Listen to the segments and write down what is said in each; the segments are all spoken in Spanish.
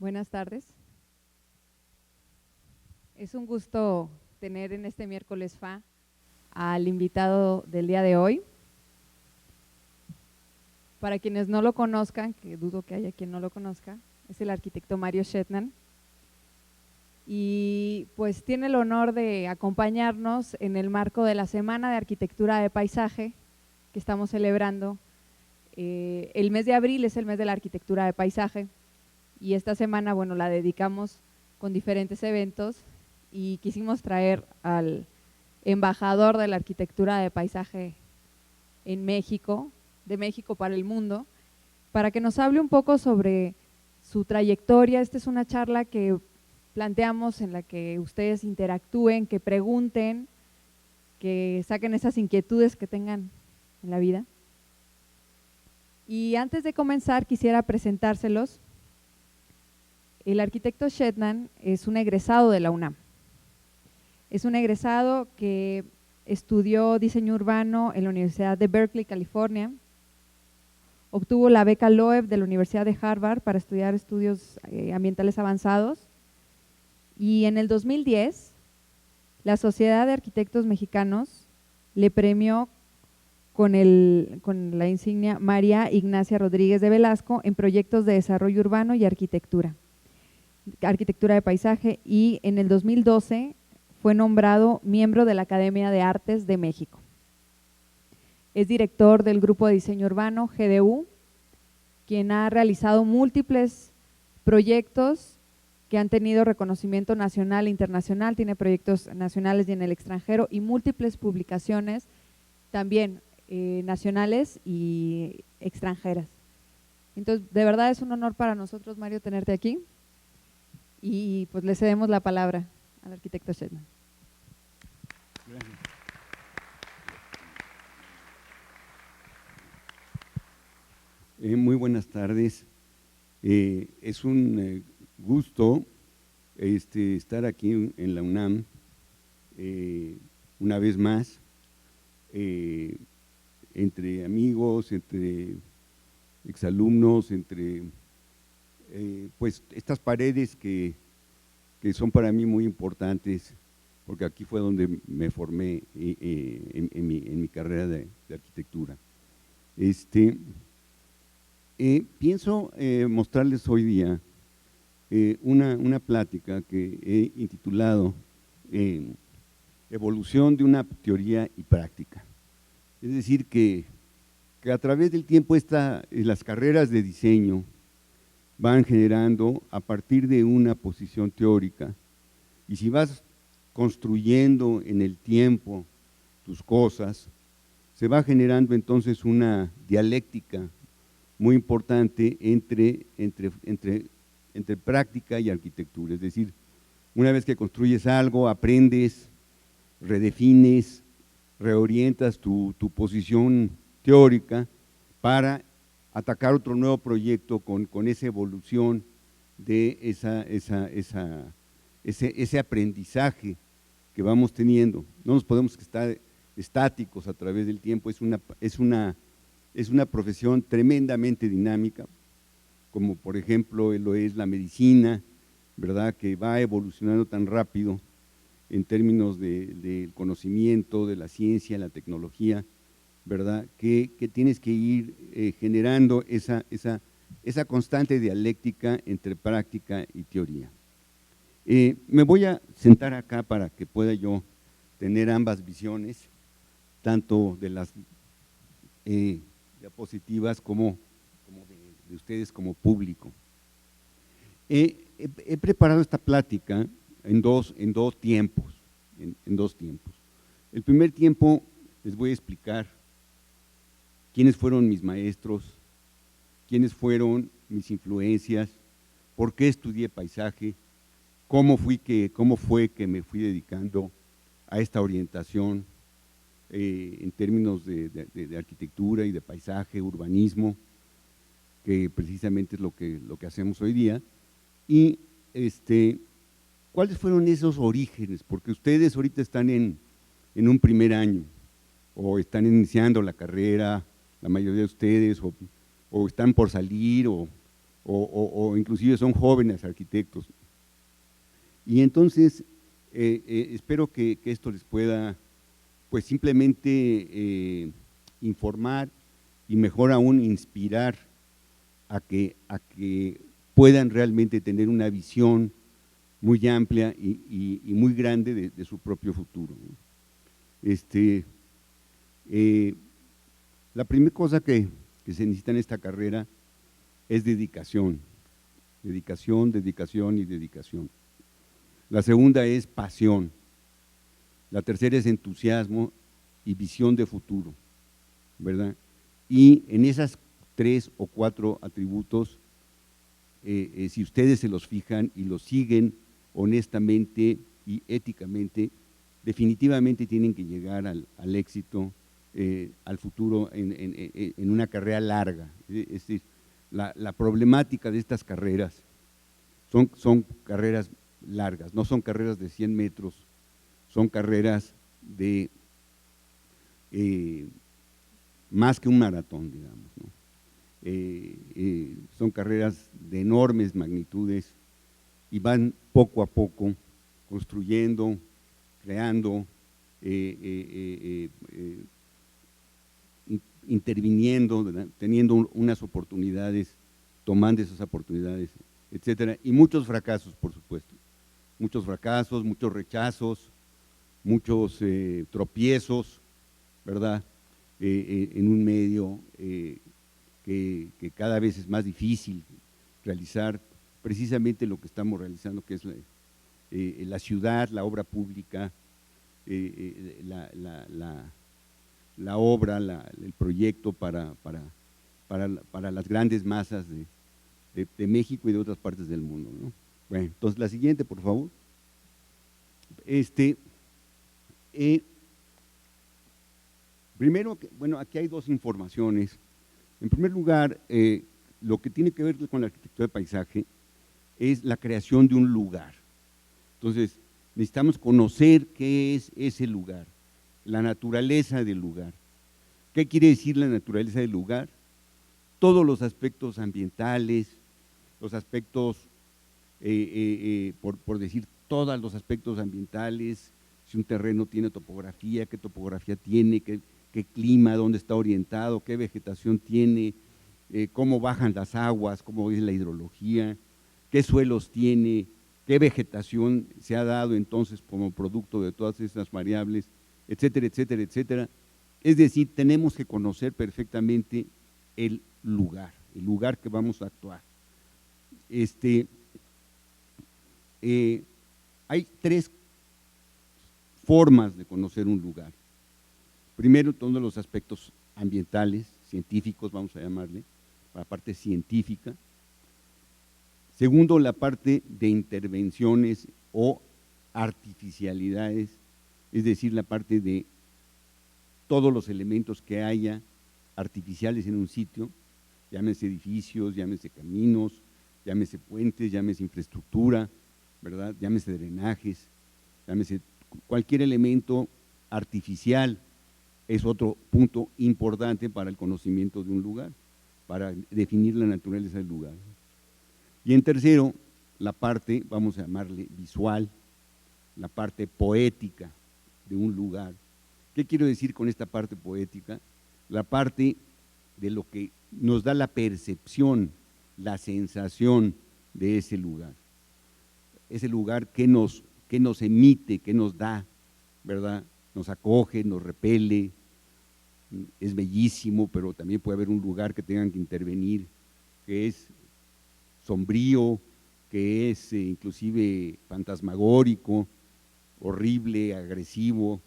Buenas tardes. Es un gusto tener en este miércoles FA al invitado del día de hoy. Para quienes no lo conozcan, que dudo que haya quien no lo conozca, es el arquitecto Mario Shetland. Y pues tiene el honor de acompañarnos en el marco de la Semana de Arquitectura de Paisaje que estamos celebrando. El mes de abril es el mes de la arquitectura de paisaje y esta semana, bueno, la dedicamos con diferentes eventos y quisimos traer al embajador de la arquitectura de paisaje en México, de México para el mundo, para que nos hable un poco sobre su trayectoria. Esta es una charla que planteamos en la que ustedes interactúen, que pregunten, que saquen esas inquietudes que tengan en la vida. Y antes de comenzar quisiera presentárselos. El arquitecto Shetland es un egresado de la UNAM. Es un egresado que estudió diseño urbano en la Universidad de Berkeley, California. Obtuvo la beca Loeb de la Universidad de Harvard para estudiar estudios ambientales avanzados. Y en el 2010, la Sociedad de Arquitectos Mexicanos le premió con la insignia María Ignacia Rodríguez de Velasco en proyectos de desarrollo urbano y arquitectura de paisaje, y en el 2012 fue nombrado miembro de la Academia de Artes de México. Es director del Grupo de Diseño Urbano, GDU, quien ha realizado múltiples proyectos que han tenido reconocimiento nacional e internacional, tiene proyectos nacionales y en el extranjero y múltiples publicaciones también nacionales y extranjeras. Entonces, de verdad es un honor para nosotros, Mario, tenerte aquí y pues le cedemos la palabra al arquitecto Shetland. Gracias. Muy buenas tardes. Es un gusto estar aquí en la UNAM una vez más, entre amigos, entre exalumnos, entre pues estas paredes que son para mí muy importantes, porque aquí fue donde me formé en mi carrera de arquitectura. Pienso mostrarles hoy día una plática que he intitulado Evolución de una teoría y práctica. Es decir, que a través del tiempo las carreras de diseño van generando a partir de una posición teórica, y si vas construyendo en el tiempo tus cosas, se va generando entonces una dialéctica muy importante entre práctica y arquitectura. Es decir, una vez que construyes algo, aprendes, redefines, reorientas tu posición teórica para atacar otro nuevo proyecto con esa evolución de ese aprendizaje que vamos teniendo. No nos podemos estar estáticos a través del tiempo, es una profesión tremendamente dinámica, como por ejemplo lo es la medicina, ¿verdad?, que va evolucionando tan rápido en términos del conocimiento, de la ciencia, la tecnología, ¿verdad?, que tienes que ir generando esa constante dialéctica entre práctica y teoría. Me voy a sentar acá para que pueda yo tener ambas visiones, tanto de las diapositivas como de ustedes como público. He preparado esta plática en dos tiempos. El primer tiempo les voy a explicar quiénes fueron mis maestros, quiénes fueron mis influencias, por qué estudié paisaje, cómo fue que me fui dedicando a esta orientación en términos de arquitectura y de paisaje, urbanismo, que precisamente es lo que hacemos hoy día, y cuáles fueron esos orígenes, porque ustedes ahorita están en un primer año, o están iniciando la carrera, la mayoría de ustedes, o están por salir, o o inclusive son jóvenes arquitectos. Y entonces, espero que esto les pueda, pues simplemente informar y mejor aún inspirar a que puedan realmente tener una visión muy amplia y muy grande de su propio futuro, ¿no? La primera cosa que se necesita en esta carrera es dedicación, dedicación, dedicación y dedicación. La segunda es pasión. La tercera es entusiasmo y visión de futuro, ¿verdad? Y en esas 3 o 4 atributos, si ustedes se los fijan y los siguen honestamente y éticamente, definitivamente tienen que llegar al éxito, al futuro en una carrera larga. Es decir, la problemática de estas carreras son carreras largas, no son carreras de 100 metros, son carreras de más que un maratón, digamos, ¿no? Son carreras de enormes magnitudes y van poco a poco construyendo, creando, interviniendo, ¿verdad? Teniendo unas oportunidades, tomando esas oportunidades, etcétera, y muchos fracasos, por supuesto, muchos fracasos, muchos rechazos, muchos tropiezos, ¿verdad? En un medio que cada vez es más difícil realizar precisamente lo que estamos realizando, que es la ciudad, la obra pública, la obra, el proyecto para las grandes masas de México y de otras partes del mundo, ¿no? Bueno, entonces la siguiente, por favor. Primero, bueno, aquí hay 2 informaciones. En primer lugar, lo que tiene que ver con la arquitectura de paisaje es la creación de un lugar. Entonces, necesitamos conocer qué es ese lugar, la naturaleza del lugar. ¿Qué quiere decir la naturaleza del lugar? Todos los aspectos ambientales, los aspectos, por decir, todos los aspectos ambientales, si un terreno tiene topografía, qué topografía tiene, qué clima, dónde está orientado, qué vegetación tiene, cómo bajan las aguas, cómo es la hidrología, qué suelos tiene, qué vegetación se ha dado entonces como producto de todas esas variables, etcétera, etcétera, etcétera. Es decir, tenemos que conocer perfectamente el lugar que vamos a actuar. Hay 3 formas de conocer un lugar. Primero, todos los aspectos ambientales, científicos, vamos a llamarle, la parte científica. Segundo, la parte de intervenciones o artificialidades, es decir, la parte de todos los elementos que haya artificiales en un sitio, llámese edificios, llámese caminos, llámese puentes, llámese infraestructura, ¿verdad? Llámese drenajes, llámese cualquier elemento artificial. Es otro punto importante para el conocimiento de un lugar, para definir la naturaleza del lugar. Y en tercero, la parte, vamos a llamarle visual, la parte poética de un lugar. ¿Qué quiero decir con esta parte poética? La parte de lo que nos da la percepción, la sensación de ese lugar. Ese lugar que nos emite, que nos da, ¿verdad? Nos acoge, nos repele, es bellísimo, pero también puede haber un lugar que tengan que intervenir, que es sombrío, que es inclusive fantasmagórico, horrible, agresivo,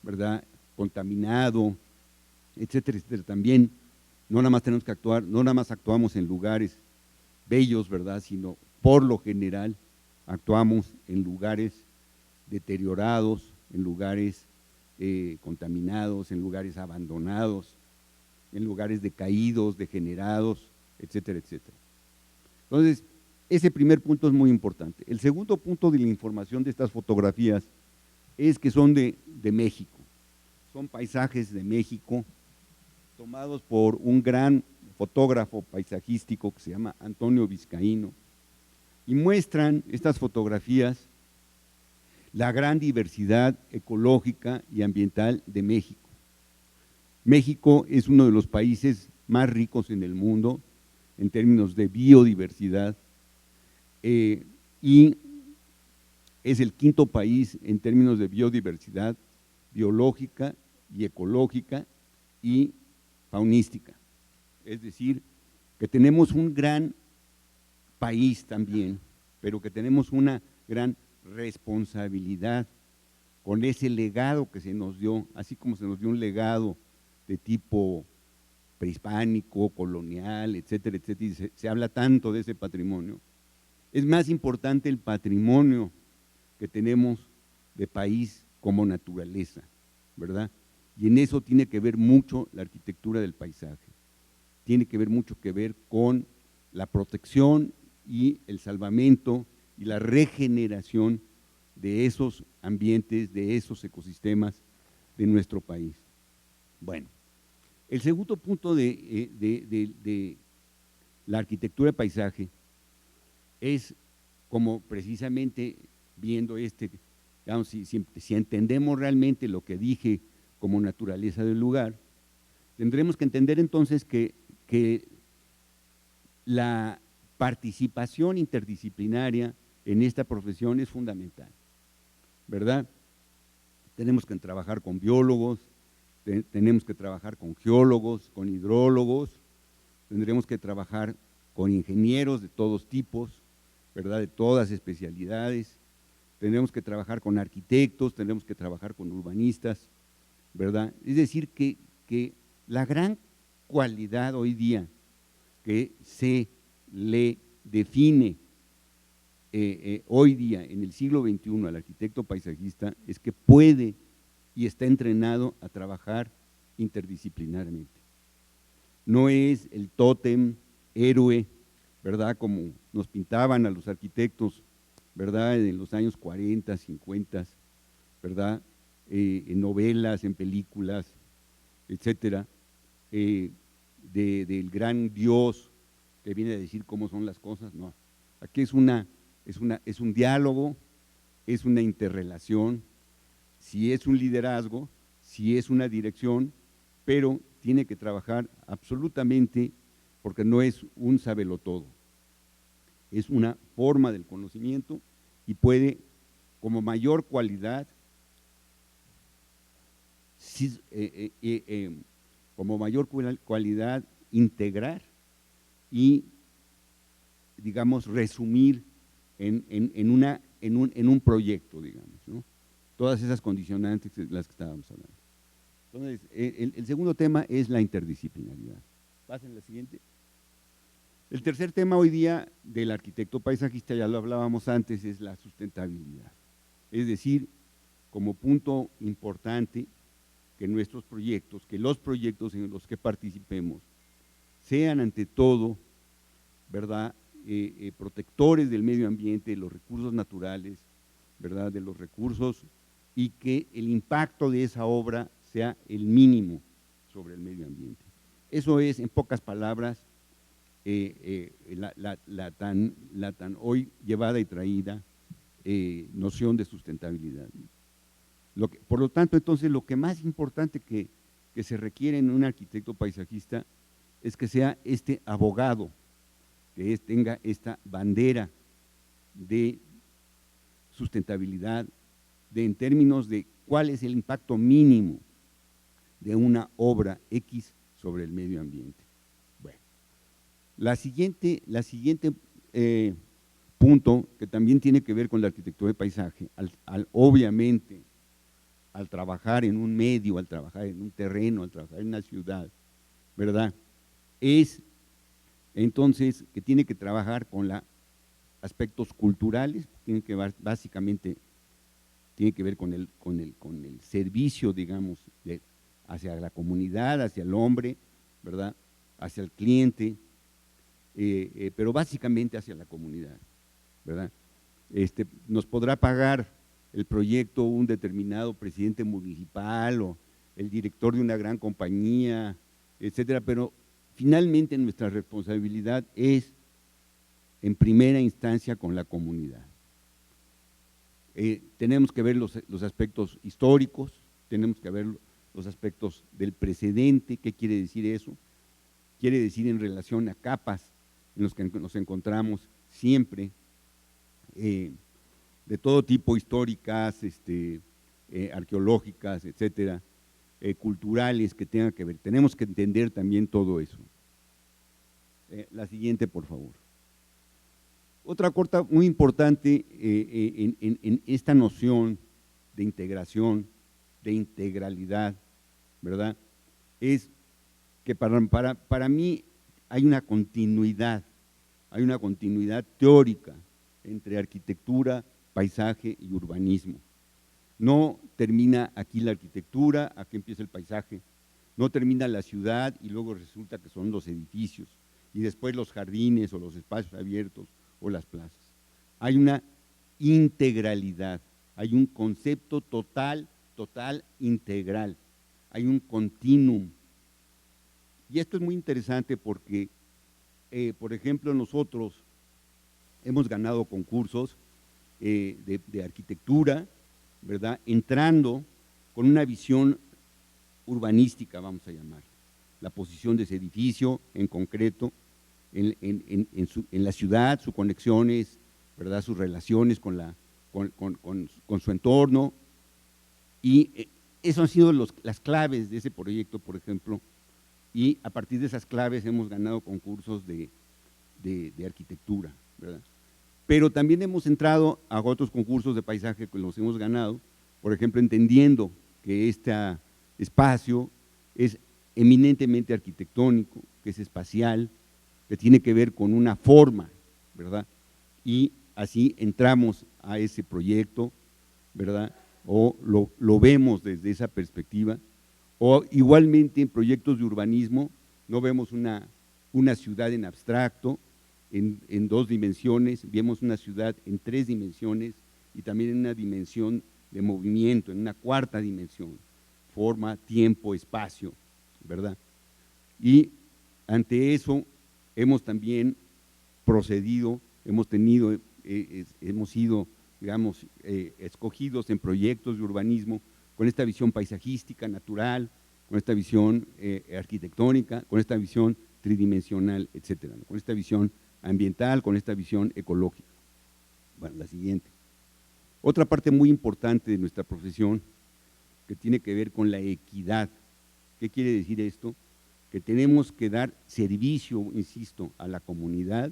¿verdad? Contaminado, etcétera, etcétera. También no nada más tenemos que actuar, no nada más actuamos en lugares bellos, ¿verdad? Sino por lo general actuamos en lugares deteriorados, en lugares contaminados, en lugares abandonados, en lugares decaídos, degenerados, etcétera, etcétera. Entonces, ese primer punto es muy importante. El segundo punto de la información de estas fotografías es que son de México, son paisajes de México tomados por un gran fotógrafo paisajístico que se llama Antonio Vizcaíno, y muestran estas fotografías la gran diversidad ecológica y ambiental de México. México es uno de los países más ricos en el mundo en términos de biodiversidad y es el quinto país en términos de biodiversidad biológica y ecológica y faunística. Es decir, que tenemos un gran país también, pero que tenemos una gran responsabilidad con ese legado que se nos dio, así como se nos dio un legado de tipo prehispánico, colonial, etcétera, etcétera, y se habla tanto de ese patrimonio. Es más importante el patrimonio que tenemos de país como naturaleza, ¿verdad? Y en eso tiene que ver mucho la arquitectura del paisaje, tiene que ver mucho que ver con la protección y el salvamento y la regeneración de esos ambientes, de esos ecosistemas de nuestro país. Bueno, el segundo punto de la arquitectura de paisaje es como precisamente viendo digamos, si entendemos realmente lo que dije como naturaleza del lugar, tendremos que entender entonces que la participación interdisciplinaria en esta profesión es fundamental, ¿verdad? Tenemos que trabajar con biólogos, tenemos que trabajar con geólogos, con hidrólogos, tendremos que trabajar con ingenieros de todos tipos, ¿verdad? De todas especialidades, tendremos que trabajar con arquitectos, tendremos que trabajar con urbanistas, ¿verdad? Es decir, que la gran cualidad hoy día que se le define hoy día en el siglo XXI al arquitecto paisajista es que puede y está entrenado a trabajar interdisciplinarmente. No es el tótem héroe, ¿verdad? Como nos pintaban a los arquitectos, ¿verdad? En los años 40, 50, ¿verdad? En novelas, en películas, etcétera, del gran Dios que viene a decir cómo son las cosas. No, aquí es un diálogo, es una interrelación, si es un liderazgo, si es una dirección, pero tiene que trabajar absolutamente porque no es un sabelotodo, es una forma del conocimiento y puede, como mayor cualidad, integrar y, digamos, resumir en un proyecto, digamos, ¿no? Todas esas condicionantes de las que estábamos hablando. Entonces, el segundo tema es la interdisciplinaridad. Pasen la siguiente. El tercer tema hoy día del arquitecto paisajista, ya lo hablábamos antes, es la sustentabilidad. Es decir, como punto importante que nuestros proyectos, que los proyectos en los que participemos, sean ante todo, ¿verdad?, protectores del medio ambiente, de los recursos naturales, ¿verdad?, de los recursos, y que el impacto de esa obra sea el mínimo sobre el medio ambiente. Eso es, en pocas palabras, la tan hoy llevada y traída noción de sustentabilidad. Por lo tanto, entonces, lo que más importante que se requiere en un arquitecto paisajista es que sea este abogado, que tenga esta bandera de sustentabilidad, en términos de cuál es el impacto mínimo de una obra X sobre el medio ambiente. Bueno, la siguiente punto, que también tiene que ver con la arquitectura de paisaje, obviamente, al trabajar en un medio, al trabajar en un terreno, al trabajar en una ciudad, ¿verdad?, es entonces que tiene que trabajar con aspectos culturales, básicamente tiene que ver con el servicio, digamos, hacia la comunidad, hacia el hombre, ¿verdad?, hacia el cliente, pero básicamente hacia la comunidad, ¿verdad? Nos podrá pagar el proyecto un determinado presidente municipal o el director de una gran compañía, etcétera, pero finalmente nuestra responsabilidad es, en primera instancia, con la comunidad. Tenemos que ver los aspectos históricos, tenemos que ver los aspectos del precedente. ¿Qué quiere decir eso? Quiere decir en relación a capas en los que nos encontramos siempre, de todo tipo, históricas, arqueológicas, etcétera, culturales, que tengan que ver. Tenemos que entender también todo eso. La siguiente, por favor. Otra cosa muy importante en esta noción de integración, de integralidad, ¿verdad? Es que para mí hay una continuidad teórica entre arquitectura, paisaje y urbanismo. No termina aquí la arquitectura, aquí empieza el paisaje, no termina la ciudad y luego resulta que son los edificios, y después los jardines o los espacios abiertos o las plazas. Hay una integralidad, hay un concepto total, integral, hay un continuum. Y esto es muy interesante porque, por ejemplo, nosotros hemos ganado concursos de arquitectura, ¿verdad? Entrando con una visión urbanística, vamos a llamar, la posición de ese edificio en concreto, en la ciudad, sus conexiones, ¿verdad? Sus relaciones con su entorno, y eso han sido las claves de ese proyecto, por ejemplo, y a partir de esas claves hemos ganado concursos de arquitectura, ¿verdad? Pero también hemos entrado a otros concursos de paisaje que los hemos ganado, por ejemplo, entendiendo que este espacio es eminentemente arquitectónico, que es espacial, que tiene que ver con una forma, ¿verdad? Y así entramos a ese proyecto, ¿verdad? O lo vemos desde esa perspectiva, o igualmente en proyectos de urbanismo no vemos una ciudad en abstracto, en 2 dimensiones, vemos una ciudad en 3 dimensiones y también en una dimensión de movimiento, en una 4ª dimensión, forma, tiempo, espacio, ¿verdad? Y ante eso hemos también procedido, hemos sido, digamos, escogidos en proyectos de urbanismo con esta visión paisajística, natural, con esta visión arquitectónica, con esta visión tridimensional, etcétera, ¿no? Con esta visión ambiental, con esta visión ecológica. Bueno, la siguiente. Otra parte muy importante de nuestra profesión que tiene que ver con la equidad. ¿Qué quiere decir esto? Que tenemos que dar servicio, insisto, a la comunidad,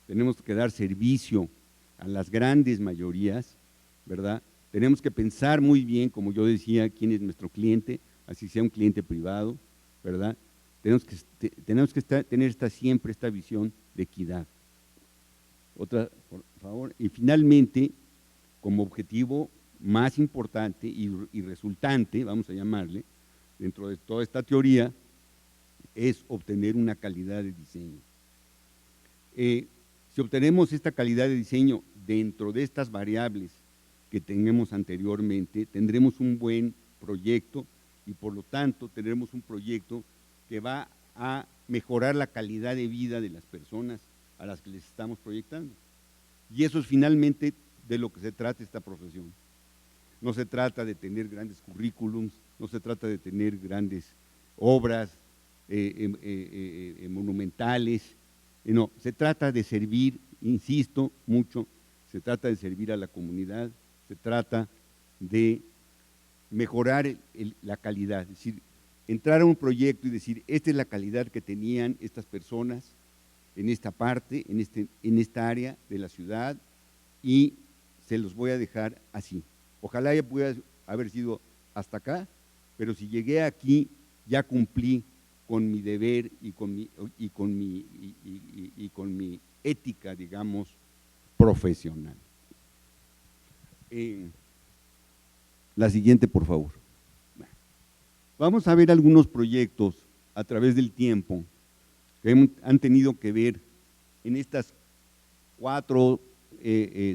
tenemos que dar servicio a las grandes mayorías, ¿verdad? Tenemos que pensar muy bien, como yo decía, quién es nuestro cliente, así sea un cliente privado, ¿verdad? Tenemos que tener siempre esta visión de equidad. Otra, por favor. Y finalmente, como objetivo más importante y resultante, vamos a llamarle, dentro de toda esta teoría, es obtener una calidad de diseño. Si obtenemos esta calidad de diseño dentro de estas variables que tenemos anteriormente, tendremos un buen proyecto y por lo tanto tendremos un proyecto que va a mejorar la calidad de vida de las personas a las que les estamos proyectando. Y eso es finalmente de lo que se trata esta profesión. No se trata de tener grandes currículums, no se trata de tener grandes obras monumentales, no, se trata de servir, insisto mucho, se trata de servir a la comunidad, se trata de mejorar la calidad, es decir, entrar a un proyecto y decir, esta es la calidad que tenían estas personas en esta parte, en esta área de la ciudad, y se los voy a dejar así. Ojalá ya pudiera haber sido hasta acá, pero si llegué aquí, ya cumplí con mi deber y con mi ética, digamos, profesional. La siguiente, por favor. Vamos a ver algunos proyectos a través del tiempo que han tenido que ver en estas 4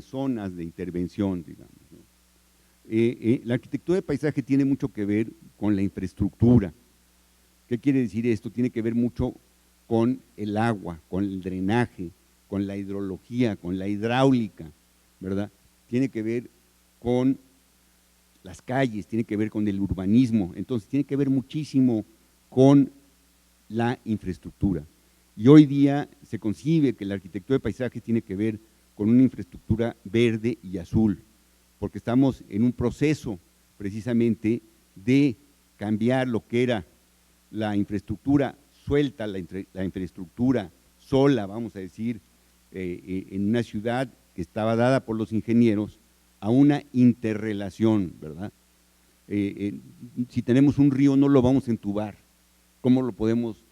zonas de intervención, digamos, ¿no? La arquitectura de paisaje tiene mucho que ver con la infraestructura. ¿Qué quiere decir esto? Tiene que ver mucho con el agua, con el drenaje, con la hidrología, con la hidráulica, ¿verdad? Tiene que ver con las calles, tiene que ver con el urbanismo, entonces tiene que ver muchísimo con la infraestructura. Y hoy día se concibe que la arquitectura de paisaje tiene que ver con una infraestructura verde y azul, porque estamos en un proceso precisamente de cambiar lo que era la infraestructura suelta, la infraestructura sola, vamos a decir, en una ciudad que estaba dada por los ingenieros, a una interrelación, ¿verdad? Si tenemos un río no lo vamos a entubar, ¿cómo lo podemos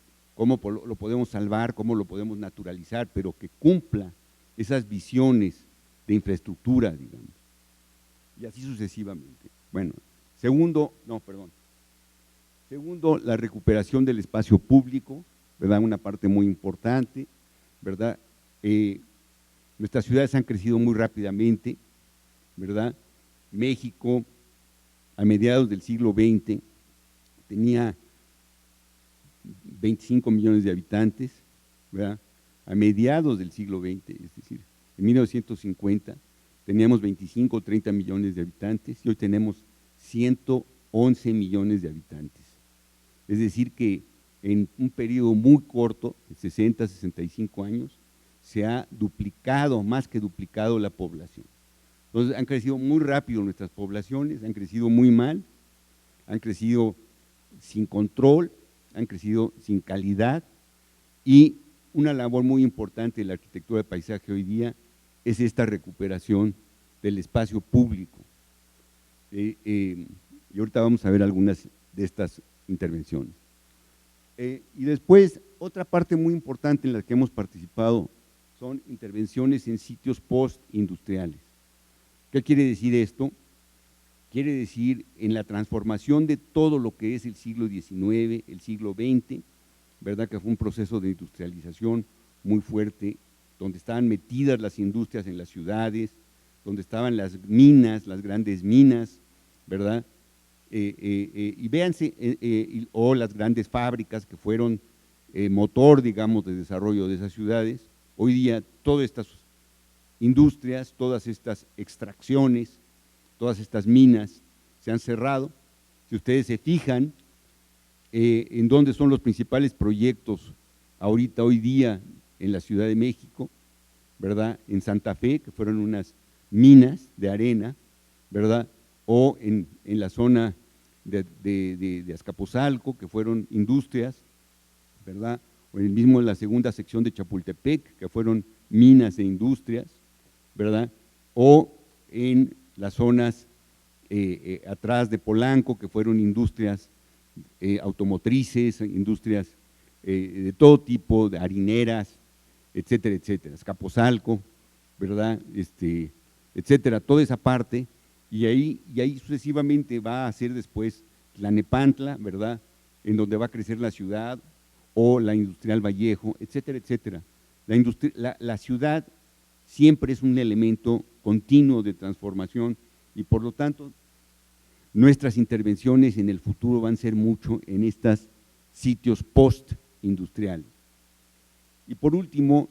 salvar, cómo lo podemos naturalizar? Pero que cumpla esas visiones de infraestructura, digamos, y así sucesivamente. Bueno, segundo, la recuperación del espacio público, ¿verdad? Una parte muy importante, ¿verdad? Nuestras ciudades han crecido muy rápidamente, ¿verdad? México, a mediados del siglo XX, tenía 25 millones de habitantes, ¿verdad? A mediados del siglo XX, es decir, en 1950, teníamos 25 o 30 millones de habitantes y hoy tenemos 111 millones de habitantes. Es decir que en un periodo muy corto, de 60, 65 años, se ha duplicado, más que duplicado la población. Entonces han crecido muy rápido nuestras poblaciones, han crecido muy mal, han crecido sin control, han crecido sin calidad, y una labor muy importante de la arquitectura de paisaje hoy día es esta recuperación del espacio público. Y ahorita vamos a ver algunas de estas intervenciones. Y después, otra parte muy importante en la que hemos participado son intervenciones en sitios postindustriales. ¿Qué quiere decir esto? Quiere decir en la transformación de todo lo que es el siglo XIX, el siglo XX, ¿verdad? Que fue un proceso de industrialización muy fuerte, donde estaban metidas las industrias en las ciudades, donde estaban las minas, las grandes minas, ¿verdad? Y véanse, o las grandes fábricas que fueron motor, digamos, de desarrollo de esas ciudades. Hoy día todas estas industrias, todas estas extracciones, todas estas minas se han cerrado. Si ustedes se fijan en dónde son los principales proyectos ahorita, hoy día, en la Ciudad de México, ¿verdad? En Santa Fe, que fueron unas minas de arena, ¿verdad? O en la zona de Azcapotzalco, que fueron industrias, ¿verdad? O en la segunda sección de Chapultepec, que fueron minas e industrias, ¿verdad? O en las zonas atrás de Polanco, que fueron industrias automotrices, industrias de todo tipo, de harineras, etcétera, etcétera, Azcapotzalco, ¿verdad? Etcétera, toda esa parte, y ahí sucesivamente va a ser después Tlalnepantla, ¿verdad? En donde va a crecer la ciudad, o la Industrial Vallejo, etcétera, etcétera. La ciudad siempre es un elemento continuo de transformación y por lo tanto nuestras intervenciones en el futuro van a ser mucho en estos sitios postindustriales. Y por último,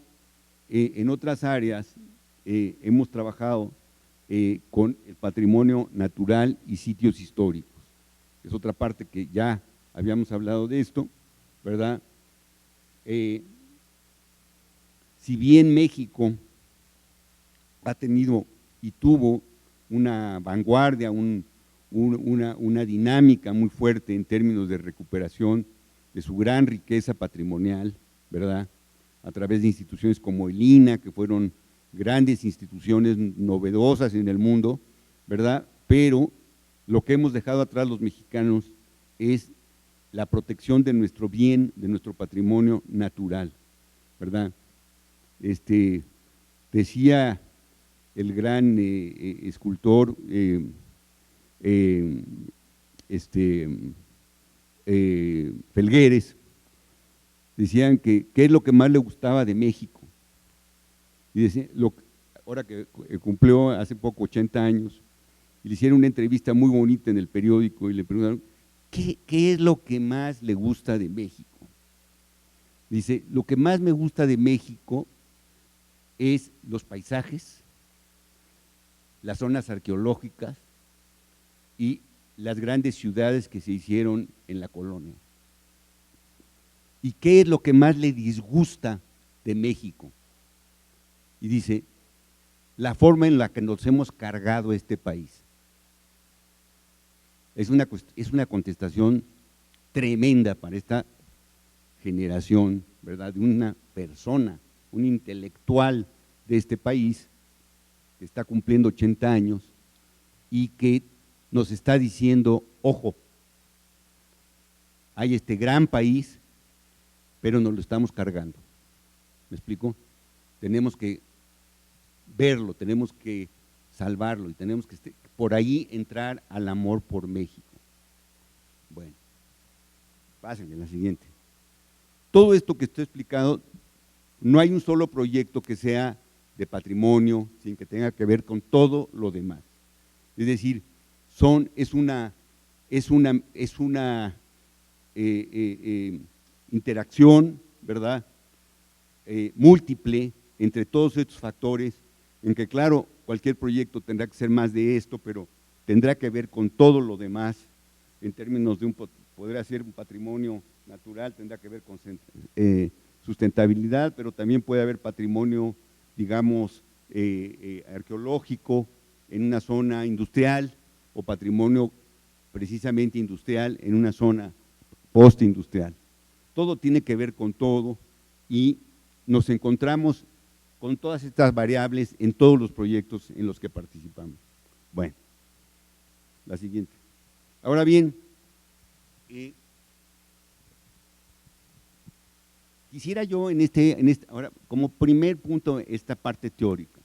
en otras áreas hemos trabajado con el patrimonio natural y sitios históricos. Es otra parte que ya habíamos hablado de esto, ¿verdad? Si bien México ha tenido y tuvo una vanguardia, una dinámica muy fuerte en términos de recuperación de su gran riqueza patrimonial, ¿verdad? A través de instituciones como el INAH, que fueron grandes instituciones novedosas en el mundo, ¿verdad? Pero lo que hemos dejado atrás los mexicanos es la protección de nuestro bien, de nuestro patrimonio natural, ¿verdad? Decía el gran escultor Felgueres, decían que qué es lo que más le gustaba de México. Y decía, ahora que cumplió hace poco 80 años, y le hicieron una entrevista muy bonita en el periódico y le preguntaron, ¿qué es lo que más le gusta de México? Dice, lo que más me gusta de México es los paisajes, las zonas arqueológicas y las grandes ciudades que se hicieron en la colonia. ¿Y qué es lo que más le disgusta de México? Y dice, la forma en la que nos hemos cargado este país. Es una contestación tremenda para esta generación, ¿verdad? De una persona, un intelectual de este país que está cumpliendo 80 años y que nos está diciendo, ojo, hay este gran país, pero nos lo estamos cargando. ¿Me explico? Tenemos que verlo, tenemos que salvarlo y tenemos que por ahí entrar al amor por México. Bueno, pásenle la siguiente. Todo esto que estoy explicando, no hay un solo proyecto que sea de patrimonio sin que tenga que ver con todo lo demás. Es decir, es una interacción, ¿verdad? Múltiple entre todos estos factores, en que claro, cualquier proyecto tendrá que ser más de esto, pero tendrá que ver con todo lo demás, en términos de podría ser un patrimonio natural, tendrá que ver con sustentabilidad, pero también puede haber patrimonio, digamos, arqueológico en una zona industrial o patrimonio precisamente industrial en una zona postindustrial. Todo tiene que ver con todo y nos encontramos con todas estas variables en todos los proyectos en los que participamos. Bueno, la siguiente. Ahora bien, quisiera yo ahora, como primer punto, esta parte teórica.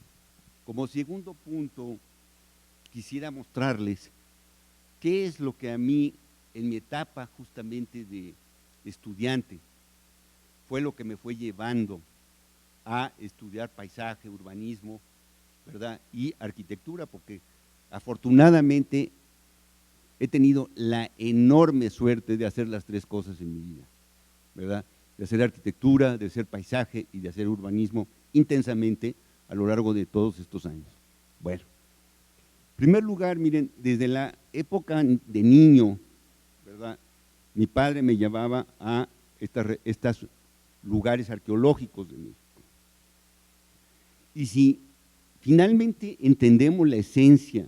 Como segundo punto, quisiera mostrarles qué es lo que a mí, en mi etapa justamente de estudiante, fue lo que me fue llevando a estudiar paisaje, urbanismo, ¿verdad? Y arquitectura, porque afortunadamente he tenido la enorme suerte de hacer las tres cosas en mi vida, ¿verdad? De hacer arquitectura, de hacer paisaje y de hacer urbanismo intensamente a lo largo de todos estos años. Bueno, en primer lugar, miren, desde la época de niño, ¿verdad? Mi padre me llevaba a estos lugares arqueológicos de México. Y si finalmente entendemos la esencia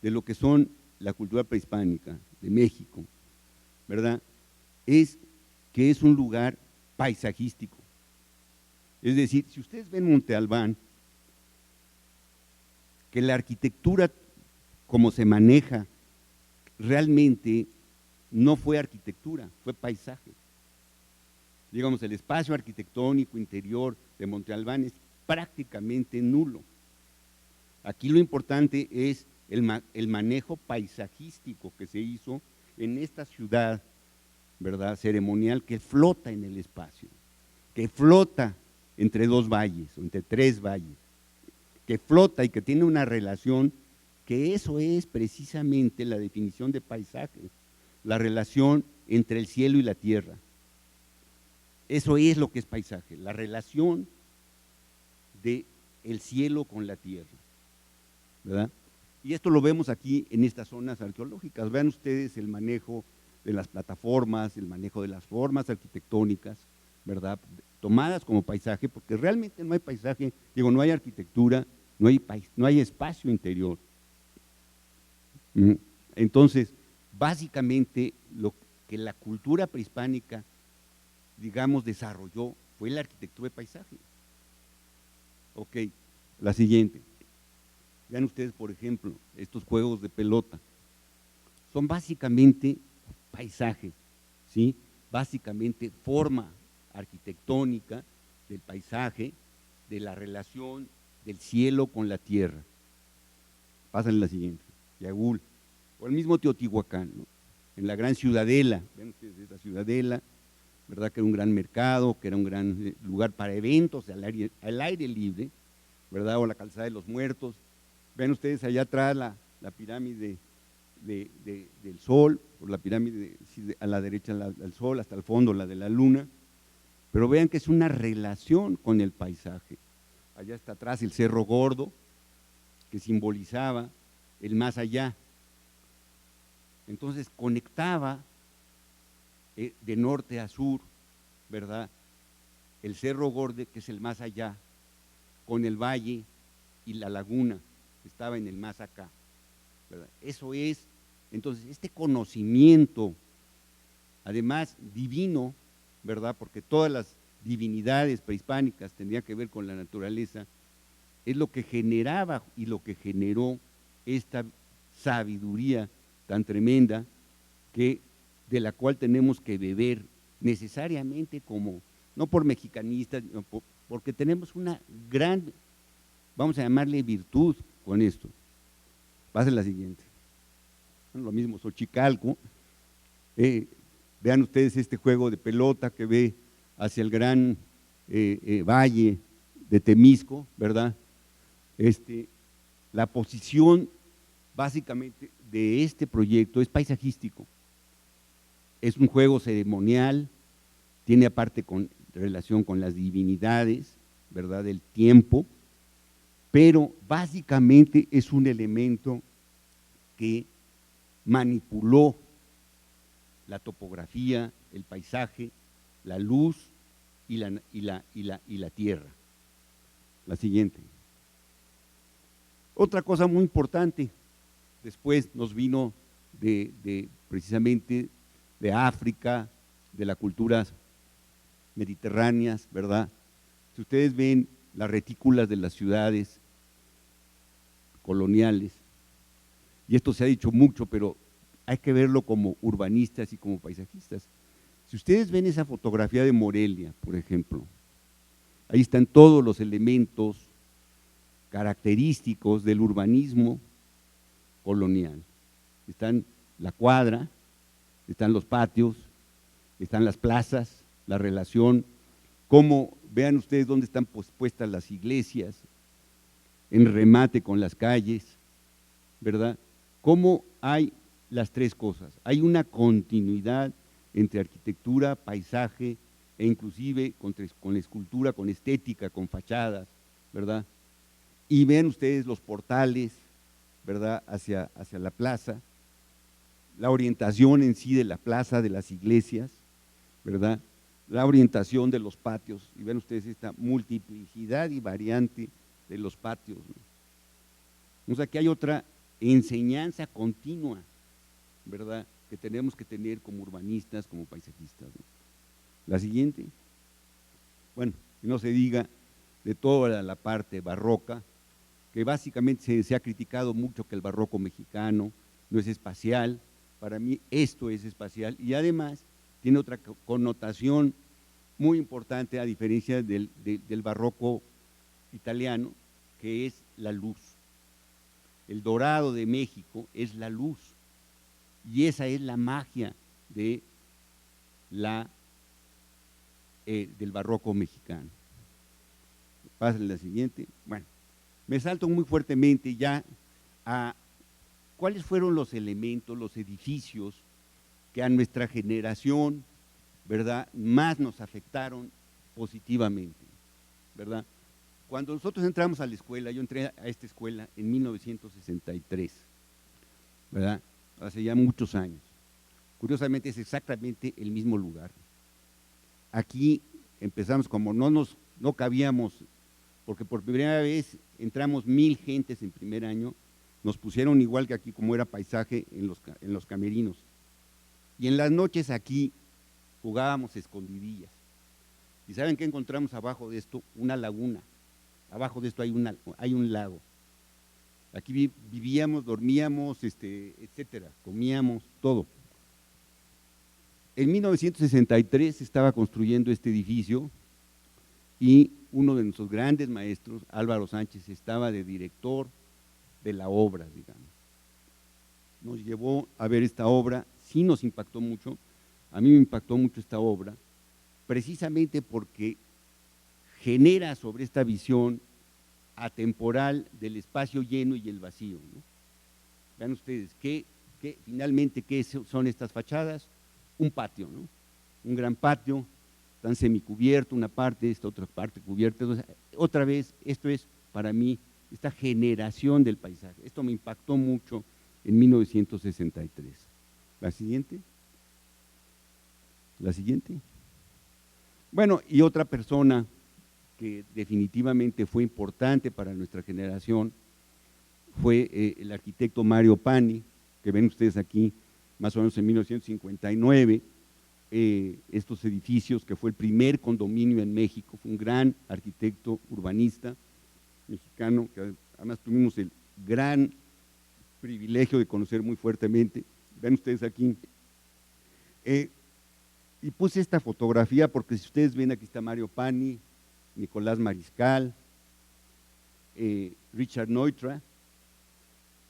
de lo que son la cultura prehispánica de México, ¿verdad? Es que es un lugar paisajístico. Es decir, si ustedes ven Monte Albán, que la arquitectura como se maneja realmente no fue arquitectura, fue paisaje. Digamos, el espacio arquitectónico interior de Monte Albán es prácticamente nulo. Aquí lo importante es el manejo paisajístico que se hizo en esta ciudad, ¿verdad?, ceremonial, que flota en el espacio, que flota entre dos valles o entre tres valles, que flota y que tiene una relación, que eso es precisamente la definición de paisaje, la relación entre el cielo y la tierra. Eso es lo que es paisaje, la relación del cielo con la tierra, ¿verdad? Y esto lo vemos aquí en estas zonas arqueológicas. Vean ustedes el manejo de las plataformas, el manejo de las formas arquitectónicas, ¿verdad?, tomadas como paisaje, porque realmente no hay paisaje, digo, no hay arquitectura, no hay espacio interior. Entonces, básicamente lo que la cultura prehispánica, digamos, desarrolló fue la arquitectura de paisaje. Ok, la siguiente. Vean ustedes, por ejemplo, estos juegos de pelota. Son básicamente paisaje, ¿sí? Básicamente forma arquitectónica del paisaje, de la relación del cielo con la tierra. Pásenle la siguiente. Yagul, o el mismo Teotihuacán, ¿no? En la gran ciudadela, ven ustedes esta ciudadela, ¿verdad?, que era un gran mercado, que era un gran lugar para eventos al aire libre, ¿verdad?, o la calzada de los muertos. Ven ustedes allá atrás la pirámide del Sol, o la pirámide a la derecha del Sol, hasta el fondo la de la Luna, pero vean que es una relación con el paisaje. Allá está atrás el Cerro Gordo, que simbolizaba el más allá. Entonces conectaba de norte a sur, ¿verdad? El Cerro Gordo, que es el más allá, con el valle y la laguna, que estaba en el más acá, ¿verdad? Eso es, entonces, este conocimiento, además divino, ¿verdad? Porque todas las divinidades prehispánicas tenían que ver con la naturaleza, es lo que generaba y lo que generó esta sabiduría tan tremenda de la cual tenemos que beber necesariamente como, no por mexicanistas, porque tenemos una gran, vamos a llamarle virtud con esto. Pase la siguiente. Bueno, lo mismo, Xochicalco. Vean ustedes este juego de pelota que ve hacia el gran valle de Temisco, ¿verdad? La posición básicamente de este proyecto es paisajístico. Es un juego ceremonial, tiene aparte relación con las divinidades, ¿verdad? Del tiempo, pero básicamente es un elemento que manipuló la topografía, el paisaje, la luz y la tierra. La siguiente. Otra cosa muy importante, después nos vino precisamente de África, de las culturas mediterráneas, ¿verdad? Si ustedes ven las retículas de las ciudades coloniales, y esto se ha dicho mucho, pero hay que verlo como urbanistas y como paisajistas. Si ustedes ven esa fotografía de Morelia, por ejemplo, ahí están todos los elementos característicos del urbanismo colonial. Están la cuadra, están los patios, están las plazas, la relación, cómo, vean ustedes dónde están puestas las iglesias, en remate con las calles, ¿verdad? Cómo hay las tres cosas. Hay una continuidad entre arquitectura, paisaje e inclusive con la escultura, con estética, con fachadas, ¿verdad? Y ven ustedes los portales, ¿verdad? Hacia la plaza, la orientación en sí de la plaza, de las iglesias, ¿verdad? La orientación de los patios, y ven ustedes esta multiplicidad y variante de los patios, ¿no? O sea que hay otra enseñanza continua, ¿verdad? Que tenemos que tener como urbanistas, como paisajistas, ¿no? La siguiente. Bueno, no se diga de toda la parte barroca, que básicamente se ha criticado mucho que el barroco mexicano no es espacial. Para mí esto es espacial y además tiene otra connotación muy importante a diferencia del barroco italiano, que es la luz. El dorado de México es la luz y esa es la magia del barroco mexicano. Pásenle la siguiente. Bueno, me salto muy fuertemente ya a cuáles fueron los elementos, los edificios que a nuestra generación, ¿verdad?, más nos afectaron positivamente, ¿verdad? Cuando nosotros entramos a la escuela, yo entré a esta escuela en 1963, ¿verdad? Hace ya muchos años. Curiosamente es exactamente el mismo lugar. Aquí empezamos como no cabíamos, porque por primera vez entramos 1000 gentes en primer año, nos pusieron igual que aquí como era paisaje en los camerinos. Y en las noches aquí jugábamos escondidillas. ¿Y saben qué encontramos abajo de esto? Una laguna. Abajo de esto hay un lago. Aquí vivíamos, dormíamos, etcétera, comíamos, todo. En 1963 se estaba construyendo este edificio y uno de nuestros grandes maestros, Álvaro Sánchez, estaba de director de la obra, digamos. Nos llevó a ver esta obra, sí nos impactó mucho, a mí me impactó mucho esta obra, precisamente porque genera sobre esta visión atemporal del espacio lleno y el vacío, ¿no? Vean ustedes, finalmente, ¿qué son estas fachadas? Un patio, ¿no? Un gran patio están semicubiertos una parte, esta otra parte cubierta. Entonces, otra vez, esto es para mí esta generación del paisaje. Esto me impactó mucho en 1963. La siguiente. La siguiente. Bueno, y otra persona que definitivamente fue importante para nuestra generación fue el arquitecto Mario Pani, que ven ustedes aquí, más o menos en 1959, estos edificios, que fue el primer condominio en México, fue un gran arquitecto urbanista mexicano, que además tuvimos el gran privilegio de conocer muy fuertemente. Ven ustedes aquí. Y puse esta fotografía porque si ustedes ven, aquí está Mario Pani, Nicolás Mariscal, Richard Neutra,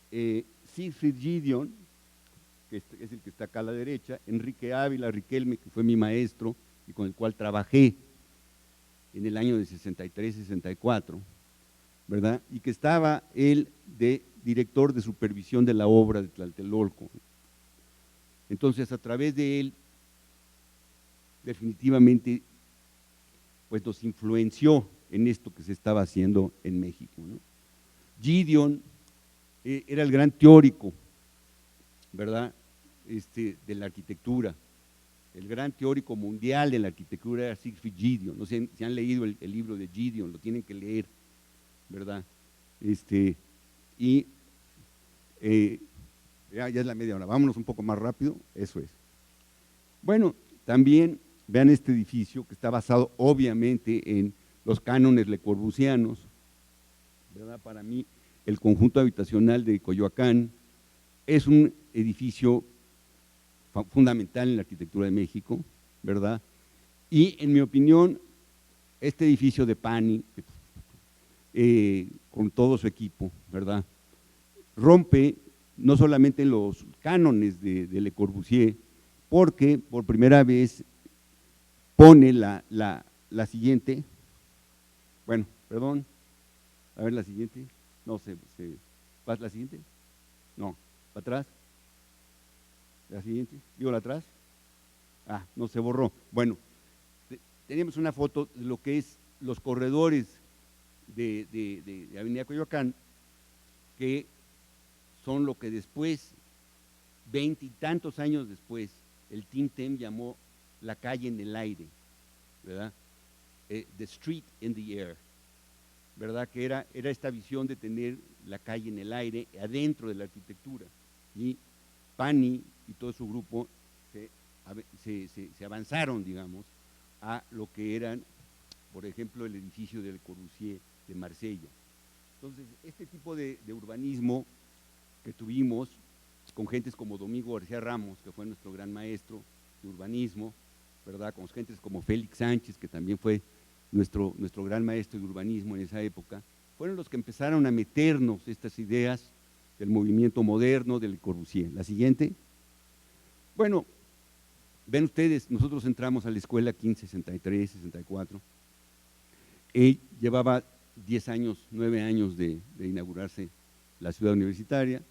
Siegfried Gideon, que es el que está acá a la derecha, Enrique Ávila Riquelme, que fue mi maestro y con el cual trabajé en el año de 63-64, ¿verdad? Y que estaba él de director de supervisión de la obra de Tlatelolco. Entonces, a través de él, definitivamente, pues nos influenció en esto que se estaba haciendo en México, ¿no? Gideon era el gran teórico, ¿verdad?, de la arquitectura. El gran teórico mundial de la arquitectura era Siegfried Gideon. No sé si han leído el libro de Gideon, lo tienen que leer, ¿verdad? Ya es la media hora, vámonos un poco más rápido, eso es. Bueno, también vean este edificio que está basado obviamente en los cánones lecorbusianos, ¿verdad? Para mí, el conjunto habitacional de Coyoacán es un edificio fundamental en la arquitectura de México, ¿verdad? Y en mi opinión, este edificio de Pani, con todo su equipo, ¿verdad?, rompe no solamente los cánones de Le Corbusier, porque por primera vez pone la siguiente, bueno, perdón, a ver la siguiente, no sé, ¿vas la siguiente? No, ¿para atrás? La siguiente, digo la atrás, no se borró. Bueno, tenemos una foto de lo que es los corredores de Avenida Coyoacán, que son lo que después, 20 y tantos años después, el Tim Tem llamó la calle en el aire, ¿verdad? The street in the air, ¿verdad? Que era esta visión de tener la calle en el aire, adentro de la arquitectura. Y Pani y todo su grupo se avanzaron, digamos, a lo que eran, por ejemplo, el edificio de Le Corbusier de Marsella. Entonces, este tipo de urbanismo que tuvimos con gentes como Domingo García Ramos, que fue nuestro gran maestro de urbanismo, ¿verdad?, con gentes como Félix Sánchez, que también fue nuestro gran maestro de urbanismo en esa época, fueron los que empezaron a meternos estas ideas del movimiento moderno de Le Corbusier. La siguiente. Bueno, ven ustedes, nosotros entramos a la escuela aquí en 63, 64, y llevaba 10 años, 9 años de inaugurarse la ciudad universitaria.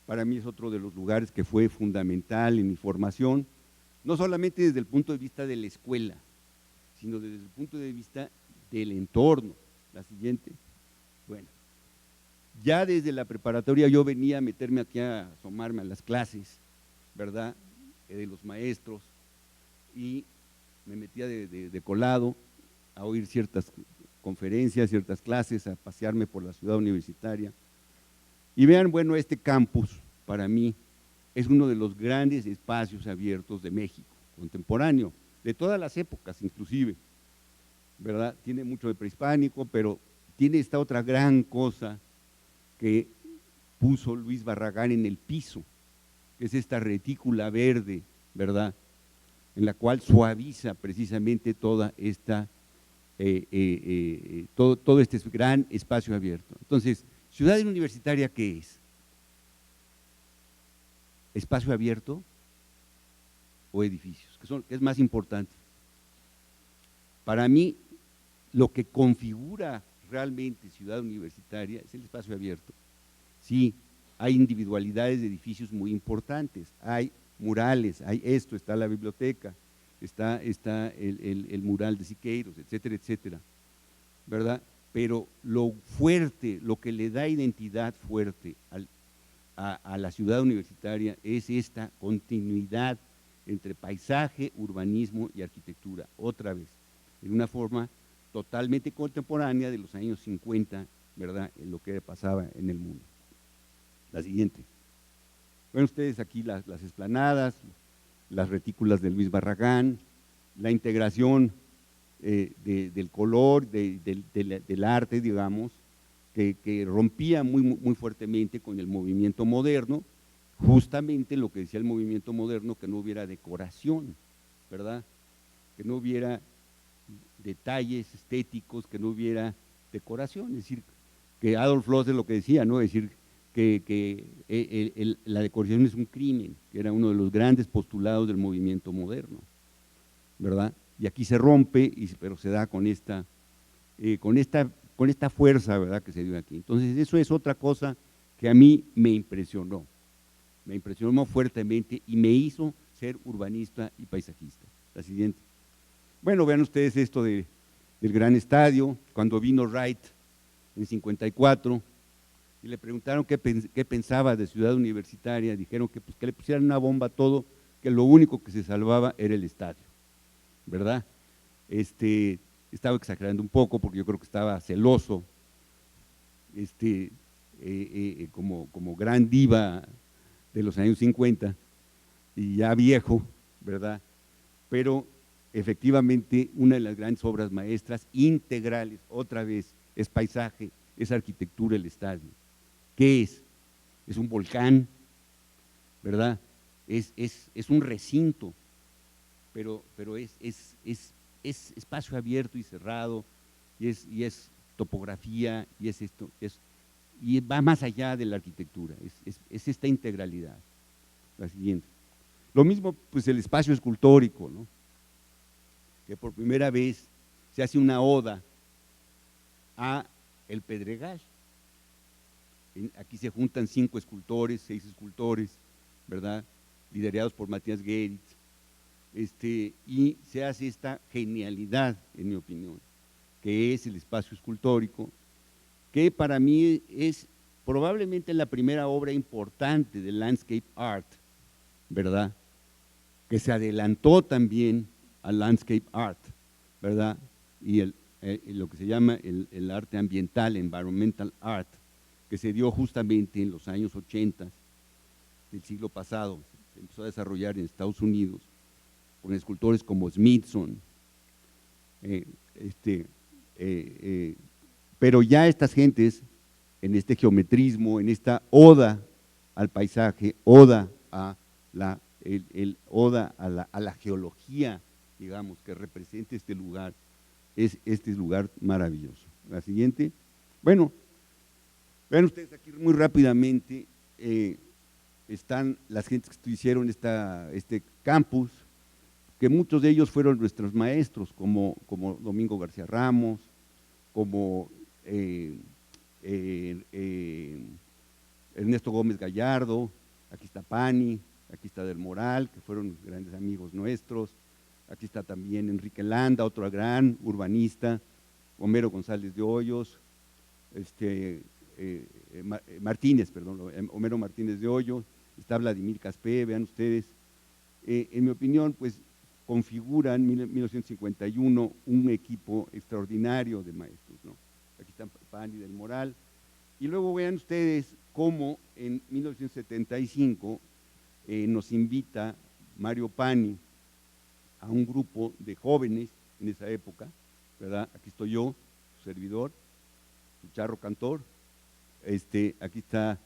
Para mí es otro de los lugares que fue fundamental en mi formación, no solamente desde el punto de vista de la escuela, sino desde el punto de vista del entorno. La siguiente. Bueno, ya desde la preparatoria yo venía a meterme aquí, a asomarme a las clases, ¿verdad?, de los maestros, y me metía de colado a oír ciertas conferencias, ciertas clases, a pasearme por la ciudad universitaria. Y vean, bueno, este campus para mí es uno de los grandes espacios abiertos de México, contemporáneo, de todas las épocas inclusive, ¿verdad? Tiene mucho de prehispánico, pero tiene esta otra gran cosa que puso Luis Barragán en el piso, que es esta retícula verde, ¿verdad?, en la cual suaviza precisamente toda esta, todo este gran espacio abierto. Entonces, ciudad universitaria, ¿qué es? ¿Espacio abierto o edificios? ¿Qué es más importante? Para mí, lo que configura realmente ciudad universitaria es el espacio abierto. Sí, hay individualidades de edificios muy importantes, hay murales, hay esto, está la biblioteca, está el mural de Siqueiros, etcétera, etcétera, ¿verdad? Pero lo fuerte, lo que le da identidad fuerte a la ciudad universitaria es esta continuidad entre paisaje, urbanismo y arquitectura, otra vez, en una forma totalmente contemporánea de los años 50, ¿verdad?, en lo que pasaba en el mundo. La siguiente. Ven ustedes aquí las explanadas, las retículas de Luis Barragán, la integración del color, del arte, digamos, que rompía muy fuertemente con el movimiento moderno, justamente lo que decía el movimiento moderno, que no hubiera decoración, ¿verdad? Que no hubiera detalles estéticos, que no hubiera decoración, es decir, que Adolf Loos es lo que decía, ¿no? Es decir, que la decoración es un crimen, que era uno de los grandes postulados del movimiento moderno, ¿verdad? Y aquí se rompe, pero se da con esta fuerza, ¿verdad?, que se dio aquí. Entonces, eso es otra cosa que a mí me impresionó fuertemente y me hizo ser urbanista y paisajista. La siguiente. Bueno, vean ustedes esto del gran estadio, cuando vino Wright en 54, y le preguntaron qué pensaba de Ciudad Universitaria, dijeron que, pues, que le pusieran una bomba a todo, que lo único que se salvaba era el estadio, ¿verdad? Estaba exagerando un poco porque yo creo que estaba celoso, como gran diva de los años 50 y ya viejo, ¿verdad? Pero efectivamente una de las grandes obras maestras integrales, otra vez, es paisaje, es arquitectura el estadio. ¿Qué es? Es un volcán, ¿verdad? Es un recinto, pero es espacio abierto y cerrado, y es topografía, y es esto, y va más allá de la arquitectura, es esta integralidad. La siguiente. Lo mismo, pues, el espacio escultórico, ¿no? Que por primera vez se hace una oda a el Pedregal. Aquí se juntan 5 escultores, 6 escultores, ¿verdad?, liderados por Matías Geritz, y se hace esta genialidad, en mi opinión, que es el espacio escultórico, que para mí es probablemente la primera obra importante de landscape art, ¿verdad?, que se adelantó también al landscape art, ¿verdad?, y lo que se llama el arte ambiental, environmental art, que se dio justamente en los años 80 del siglo pasado, se empezó a desarrollar en Estados Unidos, con escultores como Smithson, pero ya estas gentes, en este geometrismo, en esta oda al paisaje, oda a la geología, digamos, que representa este lugar, es este lugar maravilloso. La siguiente. Bueno, vean ustedes aquí muy rápidamente, están las gentes que hicieron este campus, que muchos de ellos fueron nuestros maestros, como Domingo García Ramos, como Ernesto Gómez Gallardo, aquí está Pani, aquí está Del Moral, que fueron grandes amigos nuestros, aquí está también Enrique Landa, otro gran urbanista, Homero González de Hoyos, Homero Martínez de Hoyos, está Vladimir Caspé, vean ustedes, en mi opinión, pues configuran en 1951 un equipo extraordinario de maestros, ¿no? Aquí están Pani, Del Moral, y luego vean ustedes cómo en 1975 nos invita Mario Pani a un grupo de jóvenes en esa época, ¿verdad? Aquí estoy yo, su servidor, su charro cantor, aquí está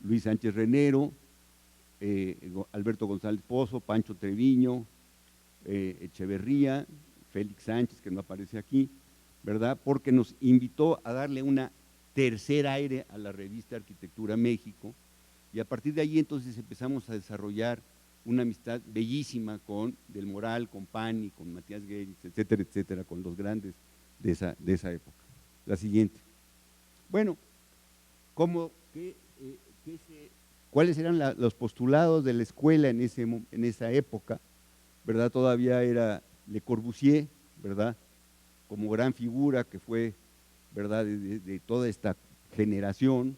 Luis Sánchez Renero, Alberto González Pozo, Pancho Treviño, Echeverría, Félix Sánchez, que no aparece aquí, ¿verdad? Porque nos invitó a darle una tercer aire a la revista Arquitectura México, y a partir de ahí entonces empezamos a desarrollar una amistad bellísima con Del Moral, con Pani, con Matías Geritz, etcétera, etcétera, con los grandes de esa época. La siguiente. Bueno, ¿cuáles eran los postulados de la escuela en esa época? ¿verdad? Todavía era Le Corbusier, ¿verdad? Como gran figura que fue, ¿verdad? De toda esta generación.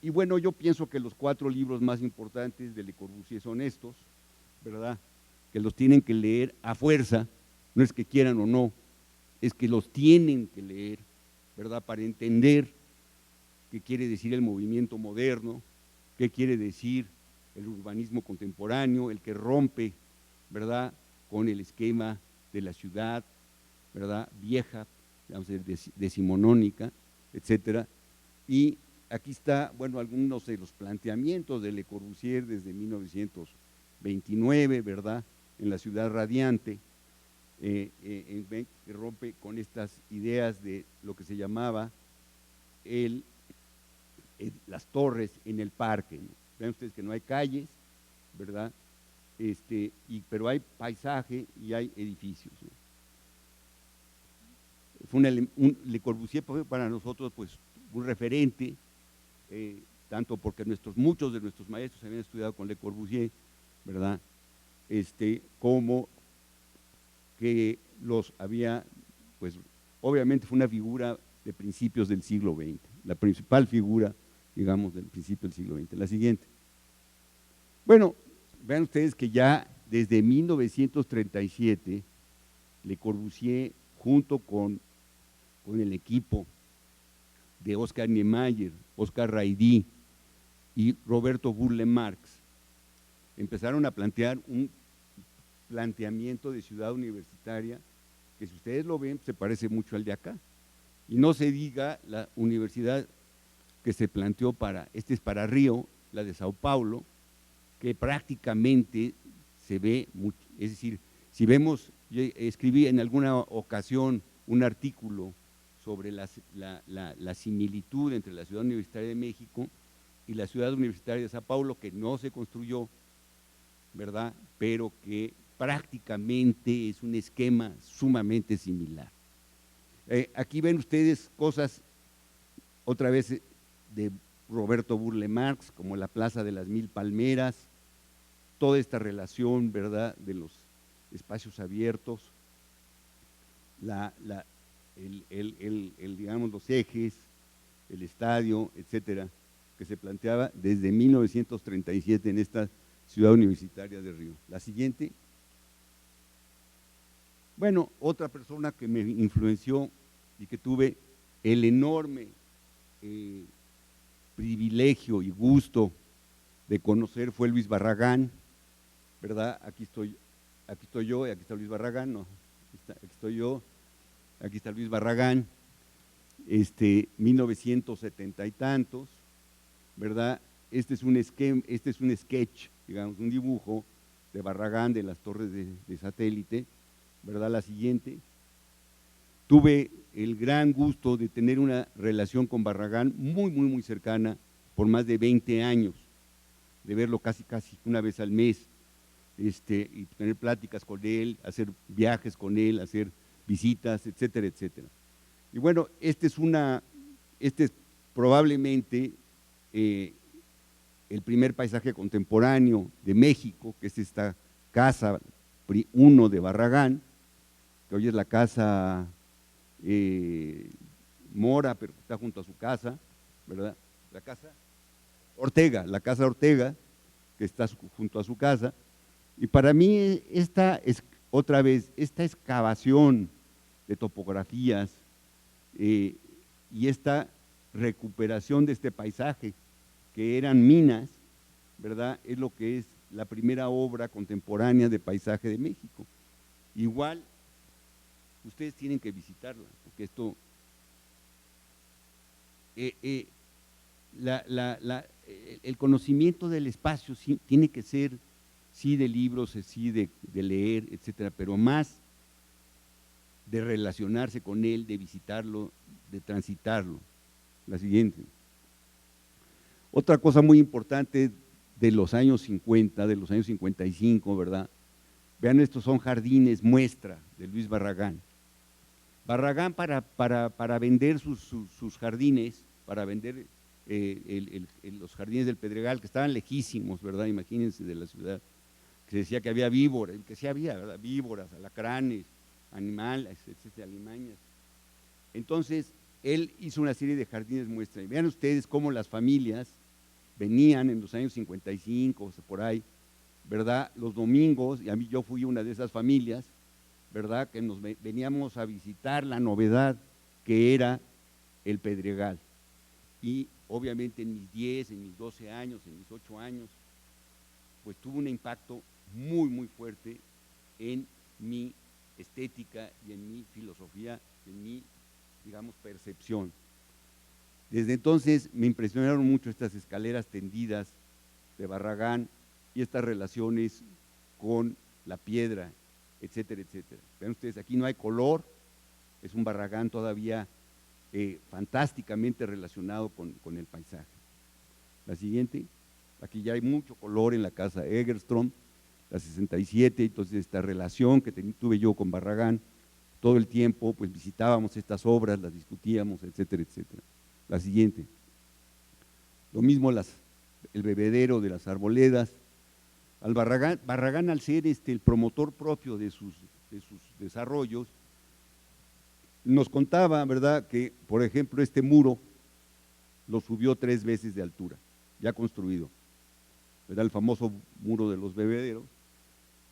Y bueno, yo pienso que los 4 libros más importantes de Le Corbusier son estos, ¿verdad? Que los tienen que leer a fuerza, no es que quieran o no, es que los tienen que leer, ¿verdad? Para entender qué quiere decir el movimiento moderno, qué quiere decir el urbanismo contemporáneo, el que rompe, ¿verdad?, con el esquema de la ciudad, ¿verdad?, vieja, vamos a decir, decimonónica, etcétera. Y aquí está, bueno, algunos de los planteamientos de Le Corbusier desde 1929, ¿verdad?, en La ciudad radiante, que rompe con estas ideas de lo que se llamaba las torres en el parque, ¿no? Vean ustedes que no hay calles, ¿verdad? Pero hay paisaje y hay edificios, ¿no? Le Corbusier fue para nosotros pues un referente, tanto porque muchos de nuestros maestros habían estudiado con Le Corbusier, ¿verdad? Como que los había, pues obviamente fue una figura de principios del siglo XX, la principal figura, digamos, del principio del siglo XX. La siguiente. Bueno, vean ustedes que ya desde 1937, Le Corbusier, junto con el equipo de Oscar Niemeyer, Oscar Raidí y Roberto Burle Marx, empezaron a plantear un planteamiento de ciudad universitaria que, si ustedes lo ven, se parece mucho al de acá. Y no se diga la universidad que se planteó es para Río, la de Sao Paulo, que prácticamente se ve, es decir, si vemos, yo escribí en alguna ocasión un artículo sobre la similitud entre la Ciudad Universitaria de México y la Ciudad Universitaria de Sao Paulo, que no se construyó, ¿verdad?, pero que prácticamente es un esquema sumamente similar. Aquí ven ustedes cosas, otra vez, de Roberto Burle Marx, como la Plaza de las Mil Palmeras, toda esta relación, ¿verdad?, de los espacios abiertos, digamos, los ejes, el estadio, etcétera, que se planteaba desde 1937 en esta ciudad universitaria de Río. La siguiente. Bueno, otra persona que me influenció y que tuve el enorme privilegio y gusto de conocer fue Luis Barragán, ¿verdad? Aquí estoy yo y aquí está Luis Barragán, no, aquí estoy yo, aquí está Luis Barragán, 1970 y tantos, ¿verdad? Este es un sketch, digamos, un dibujo de Barragán de las torres de satélite, ¿verdad? La siguiente. Tuve el gran gusto de tener una relación con Barragán muy, muy, muy cercana por más de 20 años, de verlo casi una vez al mes, y tener pláticas con él, hacer viajes con él, hacer visitas, etcétera, etcétera. Y bueno, este es probablemente el primer paisaje contemporáneo de México, que es esta casa 1 de Barragán, que hoy es la casa Mora, pero está junto a su casa, ¿verdad? La casa Ortega, que está junto a su casa. Y para mí esta excavación de topografías y esta recuperación de este paisaje, que eran minas, ¿verdad?, es lo que es la primera obra contemporánea de paisaje de México. Igual, ustedes tienen que visitarla, porque esto, el conocimiento del espacio sí, tiene que ser, sí, de libros, sí, de leer, etcétera, pero más de relacionarse con él, de visitarlo, de transitarlo. La siguiente. Otra cosa muy importante de los años 50, de los años 55, ¿verdad? Vean, estos son jardines muestra de Luis Barragán. Barragán, para vender sus jardines, para vender los jardines del Pedregal, que estaban lejísimos, ¿verdad? Imagínense, de la ciudad, se decía que había víboras, que sí había, ¿verdad? Víboras, alacranes, animales, etcétera, alimañas. Entonces, él hizo una serie de jardines muestra. Y vean ustedes cómo las familias venían en los años 55, o sea, por ahí, ¿verdad? Los domingos, y a mí yo fui una de esas familias, ¿verdad? Que nos veníamos a visitar la novedad que era el Pedregal. Y obviamente en mis 10, en mis 12 años, en mis 8 años, pues tuvo un impacto muy, muy fuerte en mi estética y en mi filosofía, en mi, digamos, percepción. Desde entonces me impresionaron mucho estas escaleras tendidas de Barragán y estas relaciones con la piedra, etcétera, etcétera. Vean ustedes, aquí no hay color, es un Barragán todavía fantásticamente relacionado con el paisaje. La siguiente, aquí ya hay mucho color en la casa Egerstrom, la 67, entonces esta relación que tuve yo con Barragán, todo el tiempo pues visitábamos estas obras, las discutíamos, etcétera, etcétera. La siguiente, lo mismo el bebedero de las Arboledas. Barragán al ser el promotor propio de sus desarrollos, nos contaba, ¿verdad?, que, por ejemplo, este muro lo subió 3 veces de altura, ya construido, ¿verdad?, el famoso muro de los bebederos.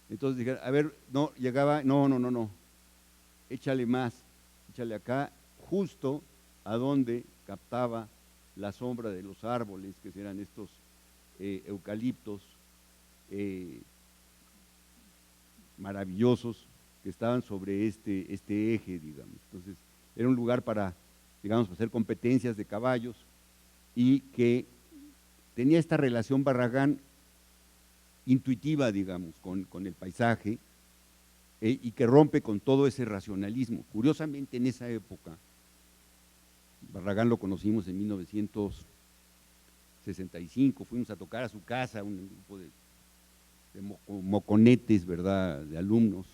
Entonces dijeron, a ver, no, llegaba, no, échale más, échale acá, justo a donde captaba la sombra de los árboles, que eran estos eucaliptos maravillosos que estaban sobre este eje, digamos. Entonces, era un lugar para, digamos, hacer competencias de caballos y que tenía esta relación Barragán intuitiva, digamos, con el paisaje y que rompe con todo ese racionalismo. Curiosamente, en esa época, Barragán lo conocimos en 1965, fuimos a tocar a su casa, un grupo de moconetes, ¿verdad?, de alumnos,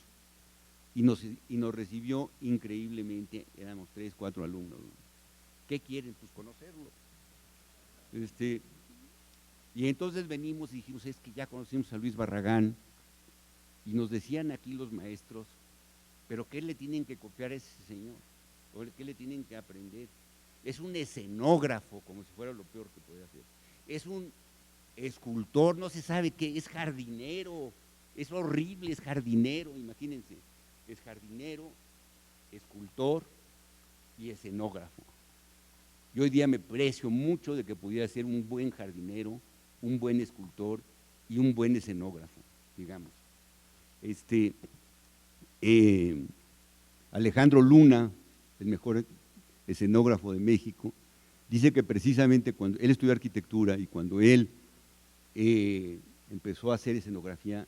y nos recibió increíblemente, éramos 3, 4 alumnos. ¿Qué quieren? Pues conocerlo. Y entonces venimos y dijimos, es que ya conocimos a Luis Barragán, y nos decían aquí los maestros, pero ¿qué le tienen que copiar a ese señor? ¿O qué le tienen que aprender? Es un escenógrafo, como si fuera lo peor que podía hacer. Es un escultor, no se sabe qué, es jardinero, es horrible, es jardinero, imagínense, es jardinero, escultor y escenógrafo. Yo hoy día me precio mucho de que pudiera ser un buen jardinero, un buen escultor y un buen escenógrafo, digamos. Alejandro Luna, el mejor escenógrafo de México, dice que precisamente cuando él estudió arquitectura y cuando él empezó a hacer escenografía,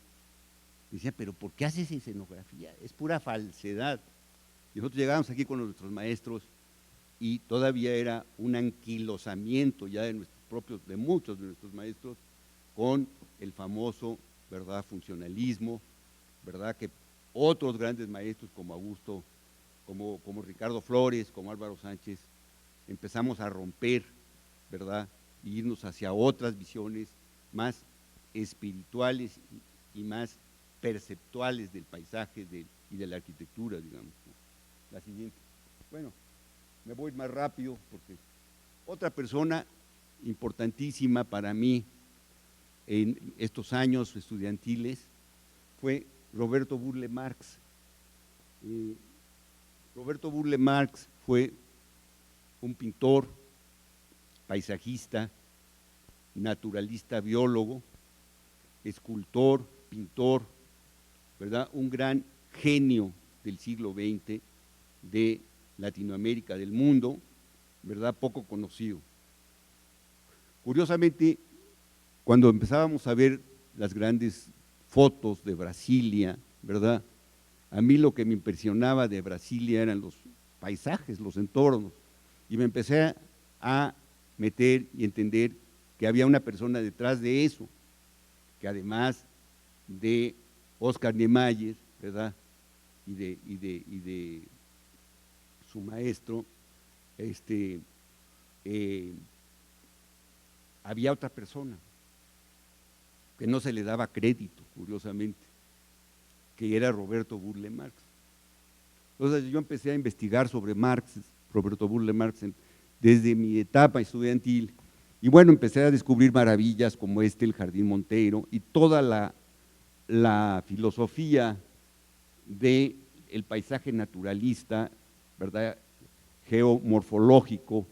decía, pero ¿por qué haces escenografía? Es pura falsedad. Y nosotros llegábamos aquí con nuestros maestros y todavía era un anquilosamiento ya de nuestros propios, de muchos de nuestros maestros, con el famoso, ¿verdad?, funcionalismo, ¿verdad?, que otros grandes maestros como Augusto, como Ricardo Flores, como Álvaro Sánchez, empezamos a romper, ¿verdad?, e irnos hacia otras visiones más espirituales y más perceptuales del paisaje y de la arquitectura, digamos. La siguiente. Bueno, me voy más rápido porque otra persona importantísima para mí en estos años estudiantiles fue Roberto Burle Marx. Roberto Burle Marx fue un pintor, paisajista, naturalista, biólogo, escultor, pintor, ¿verdad?, un gran genio del siglo XX, de Latinoamérica, del mundo, ¿verdad?, poco conocido. Curiosamente, cuando empezábamos a ver las grandes fotos de Brasilia, ¿verdad?, a mí lo que me impresionaba de Brasilia eran los paisajes, los entornos, y me empecé a meter y entender que había una persona detrás de eso, que además de Oscar Niemeyer, ¿verdad?, y de su maestro, había otra persona, que no se le daba crédito, curiosamente, que era Roberto Burle Marx. Entonces yo empecé a investigar sobre Marx, Roberto Burle Marx, desde mi etapa estudiantil, y bueno, empecé a descubrir maravillas como el Jardín Montero y toda la filosofía del paisaje naturalista, ¿verdad?, geomorfológico,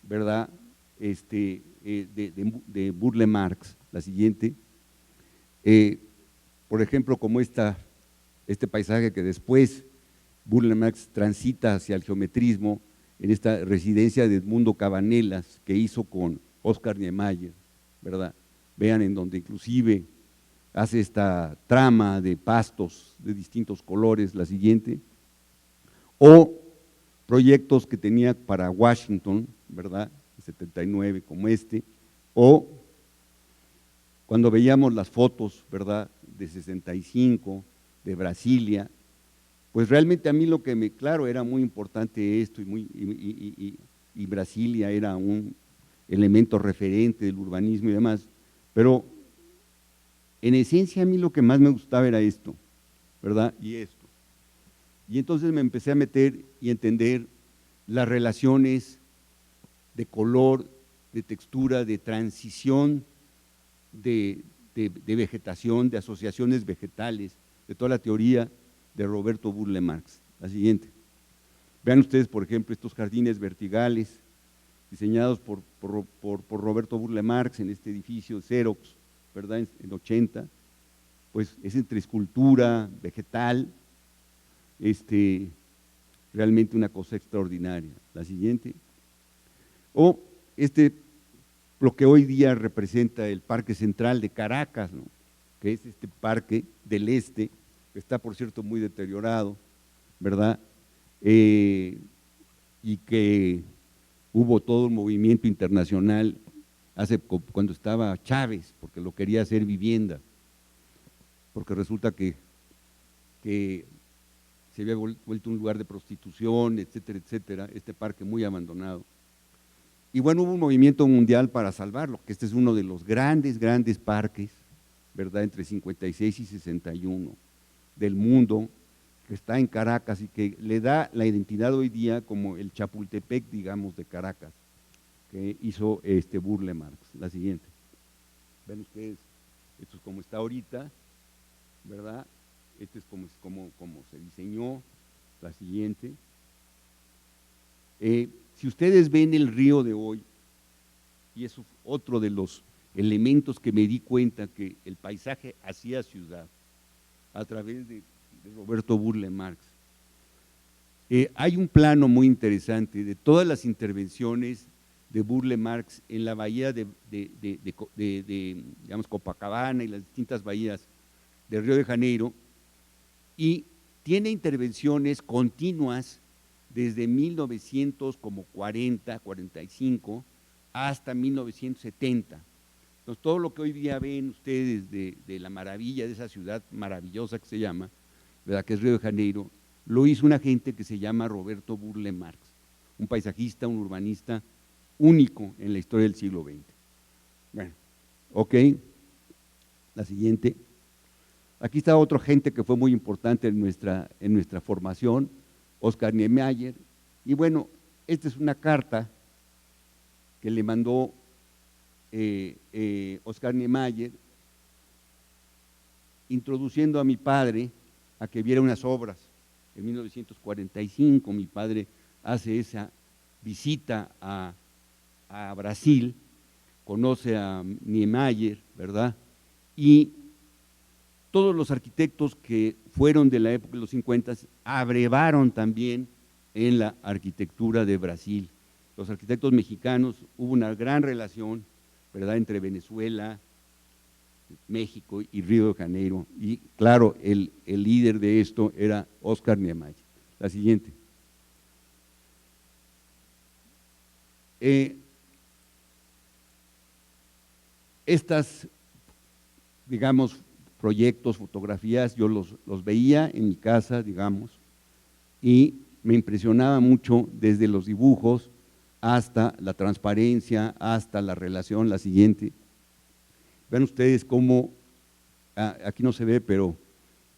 ¿verdad?, de Burle Marx. La siguiente, por ejemplo, como este paisaje que después Burle Marx transita hacia el geometrismo en esta residencia de Edmundo Cabanelas que hizo con Oscar Niemeyer, ¿verdad? Vean, en donde inclusive hace esta trama de pastos de distintos colores, la siguiente, o proyectos que tenía para Washington, ¿verdad?, 79, como o cuando veíamos las fotos, ¿verdad?, de 65, de Brasilia, pues realmente a mí lo que claro, era muy importante esto y Brasilia era un elemento referente del urbanismo y demás, pero en esencia a mí lo que más me gustaba era esto, ¿verdad?, y esto. Y entonces me empecé a meter y entender las relaciones de color, de textura, de transición, de vegetación, de asociaciones vegetales, de toda la teoría de Roberto Burle Marx. La siguiente. Vean ustedes, por ejemplo, estos jardines verticales diseñados por Roberto Burle Marx en este edificio Xerox, ¿verdad?, en 80, pues es entre escultura, vegetal, realmente una cosa extraordinaria. La siguiente. O lo que hoy día representa el Parque Central de Caracas, ¿no?, que es este parque del que está, por cierto, muy deteriorado, ¿verdad?, y que hubo todo un movimiento internacional cuando estaba Chávez, porque lo quería hacer vivienda, porque resulta que se había vuelto un lugar de prostitución, etcétera, etcétera, este parque muy abandonado. Y bueno, hubo un movimiento mundial para salvarlo, que este es uno de los grandes parques, ¿verdad?, entre 56 y 61 del mundo, que está en Caracas y que le da la identidad hoy día como el Chapultepec, digamos, de Caracas, que hizo Burle Marx. La siguiente. Ven ustedes, esto es como está ahorita, ¿verdad? Este es como se diseñó. La siguiente. Si ustedes ven el río de hoy, y eso es otro de los elementos que me di cuenta que el paisaje hacía ciudad, a través de Roberto Burle Marx. Hay un plano muy interesante de todas las intervenciones de Burle Marx en la bahía de digamos, Copacabana y las distintas bahías de Río de Janeiro, y tiene intervenciones continuas desde 1940, 45 hasta 1970. Entonces, todo lo que hoy día ven ustedes de la maravilla de esa ciudad maravillosa que se llama, ¿verdad?, que es Río de Janeiro, lo hizo una gente que se llama Roberto Burle Marx, un paisajista, un urbanista único en la historia del siglo XX. Bueno, ok, la siguiente. Aquí está otra gente que fue muy importante en nuestra formación, Oscar Niemeyer, y bueno, esta es una carta que le mandó Oscar Niemeyer, introduciendo a mi padre a que viera unas obras. En 1945 mi padre hace esa visita a Brasil, conoce a Niemeyer, ¿verdad?, y todos los arquitectos que fueron de la época de los 50 abrevaron también en la arquitectura de Brasil. Los arquitectos mexicanos, hubo una gran relación, ¿verdad?, entre Venezuela, México y Río de Janeiro, y claro, el líder de esto era Oscar Niemeyer. La siguiente. Estas, digamos, proyectos, fotografías, yo los veía en mi casa, digamos, y me impresionaba mucho desde los dibujos hasta la transparencia, hasta la relación. La siguiente. Vean ustedes cómo aquí no se ve, pero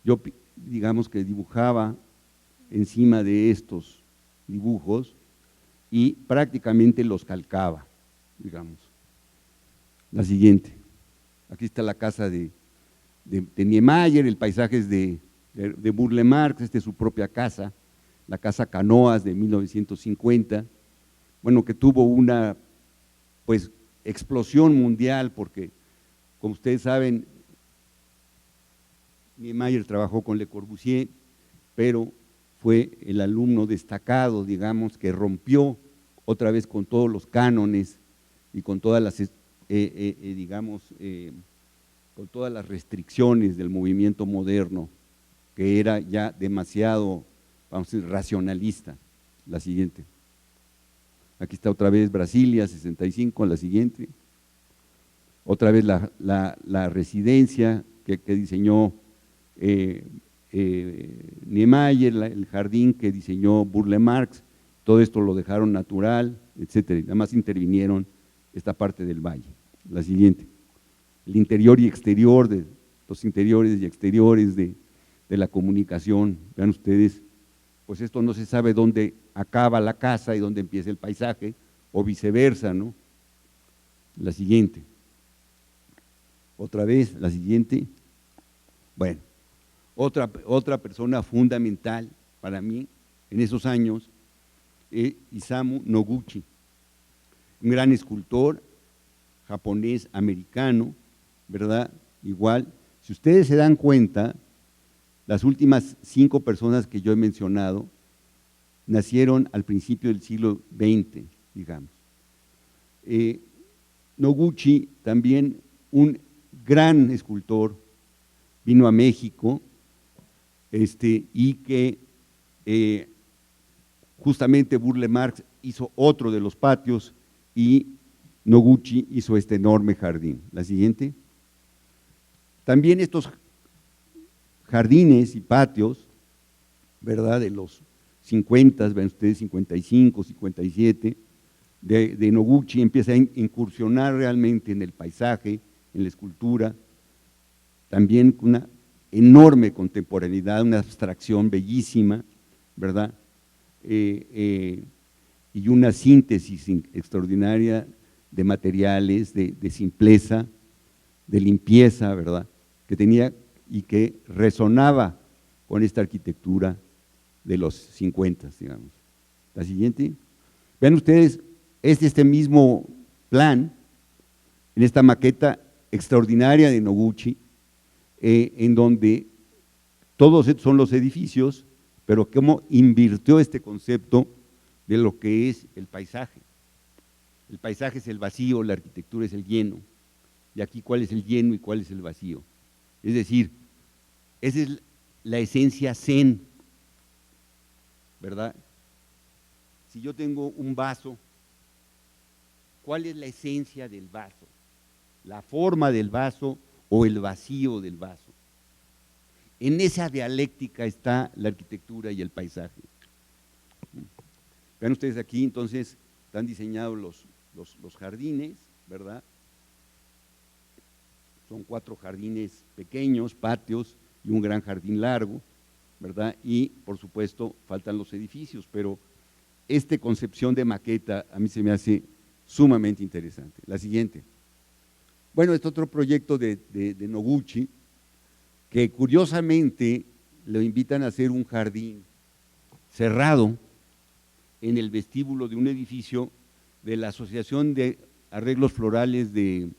yo digamos que dibujaba encima de estos dibujos y prácticamente los calcaba, digamos. La siguiente, aquí está la casa de Niemeyer, el paisaje es de Burle Marx, esta es su propia casa, la casa Canoas de 1950, bueno, que tuvo una pues explosión mundial porque, como ustedes saben, Niemeyer trabajó con Le Corbusier, pero fue el alumno destacado, digamos, que rompió otra vez con todos los cánones y con todas las, con todas las restricciones del movimiento moderno, que era ya demasiado, vamos a decir, racionalista. La siguiente. Aquí está otra vez Brasilia, 65, la siguiente. Otra vez la residencia que diseñó Niemeyer, el jardín que diseñó Burle Marx, todo esto lo dejaron natural, etcétera, y nada más intervinieron esta parte del valle. La siguiente, el interior y exterior, los interiores y exteriores de la comunicación, vean ustedes, pues esto no se sabe dónde acaba la casa y dónde empieza el paisaje, o viceversa, ¿no? La siguiente, otra vez, la siguiente, bueno, otra persona fundamental para mí en esos años es Isamu Noguchi, un gran escultor japonés-americano, ¿verdad? Igual, si ustedes se dan cuenta, las últimas 5 personas que yo he mencionado nacieron al principio del siglo XX, digamos. Noguchi, también un gran escultor, vino a México, y que justamente Burle Marx hizo otro de los patios y Noguchi hizo este enorme jardín. La siguiente. También estos jardines y patios, ¿verdad?, de los 50, ven ustedes, 55, 57, de Noguchi, empieza a incursionar realmente en el paisaje, en la escultura, también con una enorme contemporaneidad, una abstracción bellísima, ¿verdad?, y una síntesis extraordinaria de materiales, de simpleza, de limpieza, ¿verdad?, que tenía y que resonaba con esta arquitectura de los 50, digamos. La siguiente. Vean ustedes, este mismo plan, en esta maqueta extraordinaria de Noguchi, en donde todos son los edificios, pero cómo invirtió este concepto de lo que es el paisaje. El paisaje es el vacío, la arquitectura es el lleno, y aquí cuál es el lleno y cuál es el vacío. Es decir, esa es la esencia zen, ¿verdad? Si yo tengo un vaso, ¿cuál es la esencia del vaso? ¿La forma del vaso o el vacío del vaso? En esa dialéctica está la arquitectura y el paisaje. Vean ustedes aquí, entonces, están diseñados los jardines, ¿verdad? Son 4 jardines pequeños, patios y un gran jardín largo, ¿verdad? Y, por supuesto, faltan los edificios, pero esta concepción de maqueta a mí se me hace sumamente interesante. La siguiente. Bueno, este otro proyecto de Noguchi, que curiosamente lo invitan a hacer un jardín cerrado en el vestíbulo de un edificio de la Asociación de Arreglos Florales de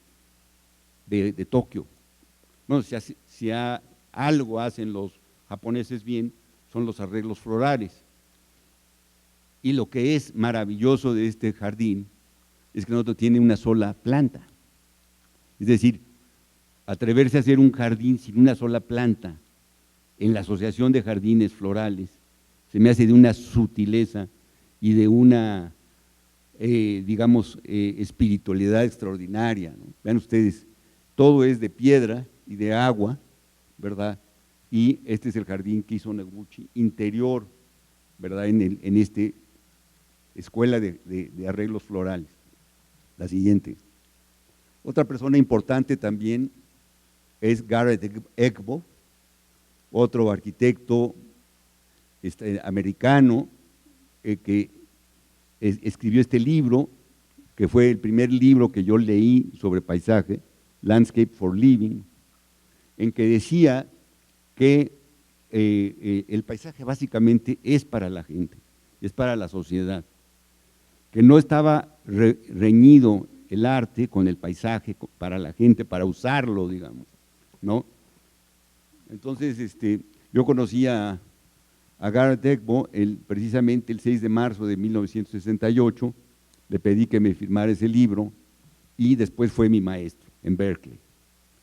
Tokio. Bueno, si algo hacen los japoneses bien, son los arreglos florales. Y lo que es maravilloso de este jardín es que no tiene una sola planta. Es decir, atreverse a hacer un jardín sin una sola planta en la Asociación de Jardines Florales se me hace de una sutileza y de una, digamos, espiritualidad extraordinaria, ¿no? Vean ustedes, todo es de piedra y de agua, ¿verdad? Y este es el jardín que hizo Noguchi, interior, ¿verdad?, en esta escuela de arreglos florales. La siguiente. Otra persona importante también es Garrett Egbo, otro arquitecto americano que escribió este libro, que fue el primer libro que yo leí sobre paisaje, Landscape for Living, en que decía que el paisaje básicamente es para la gente, es para la sociedad, que no estaba reñido el arte con el paisaje para la gente, para usarlo, digamos, ¿no? Entonces, yo conocí a Garrett Egbo precisamente el 6 de marzo de 1968, le pedí que me firmara ese libro y después fue mi maestro en Berkeley.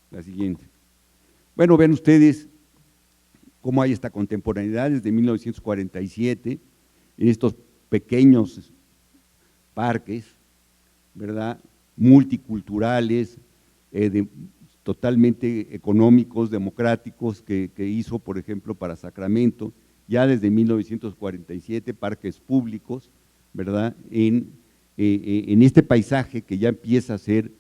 La siguiente. Bueno, ven ustedes cómo hay esta contemporaneidad desde 1947 en estos pequeños parques, ¿verdad?, multiculturales, totalmente económicos, democráticos, que hizo, por ejemplo, para Sacramento, ya desde 1947, parques públicos, ¿verdad?, en este paisaje que ya empieza a ser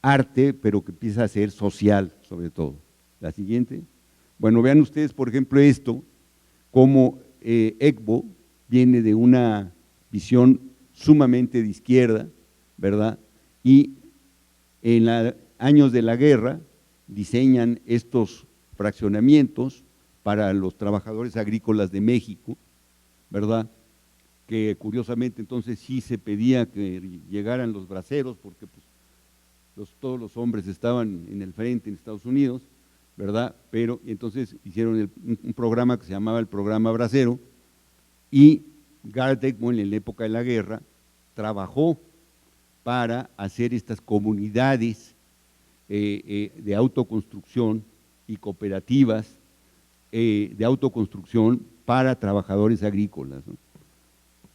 arte, pero que empieza a ser social, sobre todo. La siguiente. Bueno, vean ustedes, por ejemplo, esto, cómo Egbo viene de una visión sumamente de izquierda, ¿verdad?, y en los años de la guerra diseñan estos fraccionamientos para los trabajadores agrícolas de México, ¿verdad?, que curiosamente entonces sí se pedía que llegaran los braceros, porque pues, todos los hombres estaban en el frente en Estados Unidos, ¿verdad? Pero entonces hicieron un programa que se llamaba el Programa Bracero, y Garrett Egbo en la época de la guerra trabajó para hacer estas comunidades de autoconstrucción y cooperativas de autoconstrucción para trabajadores agrícolas, ¿no?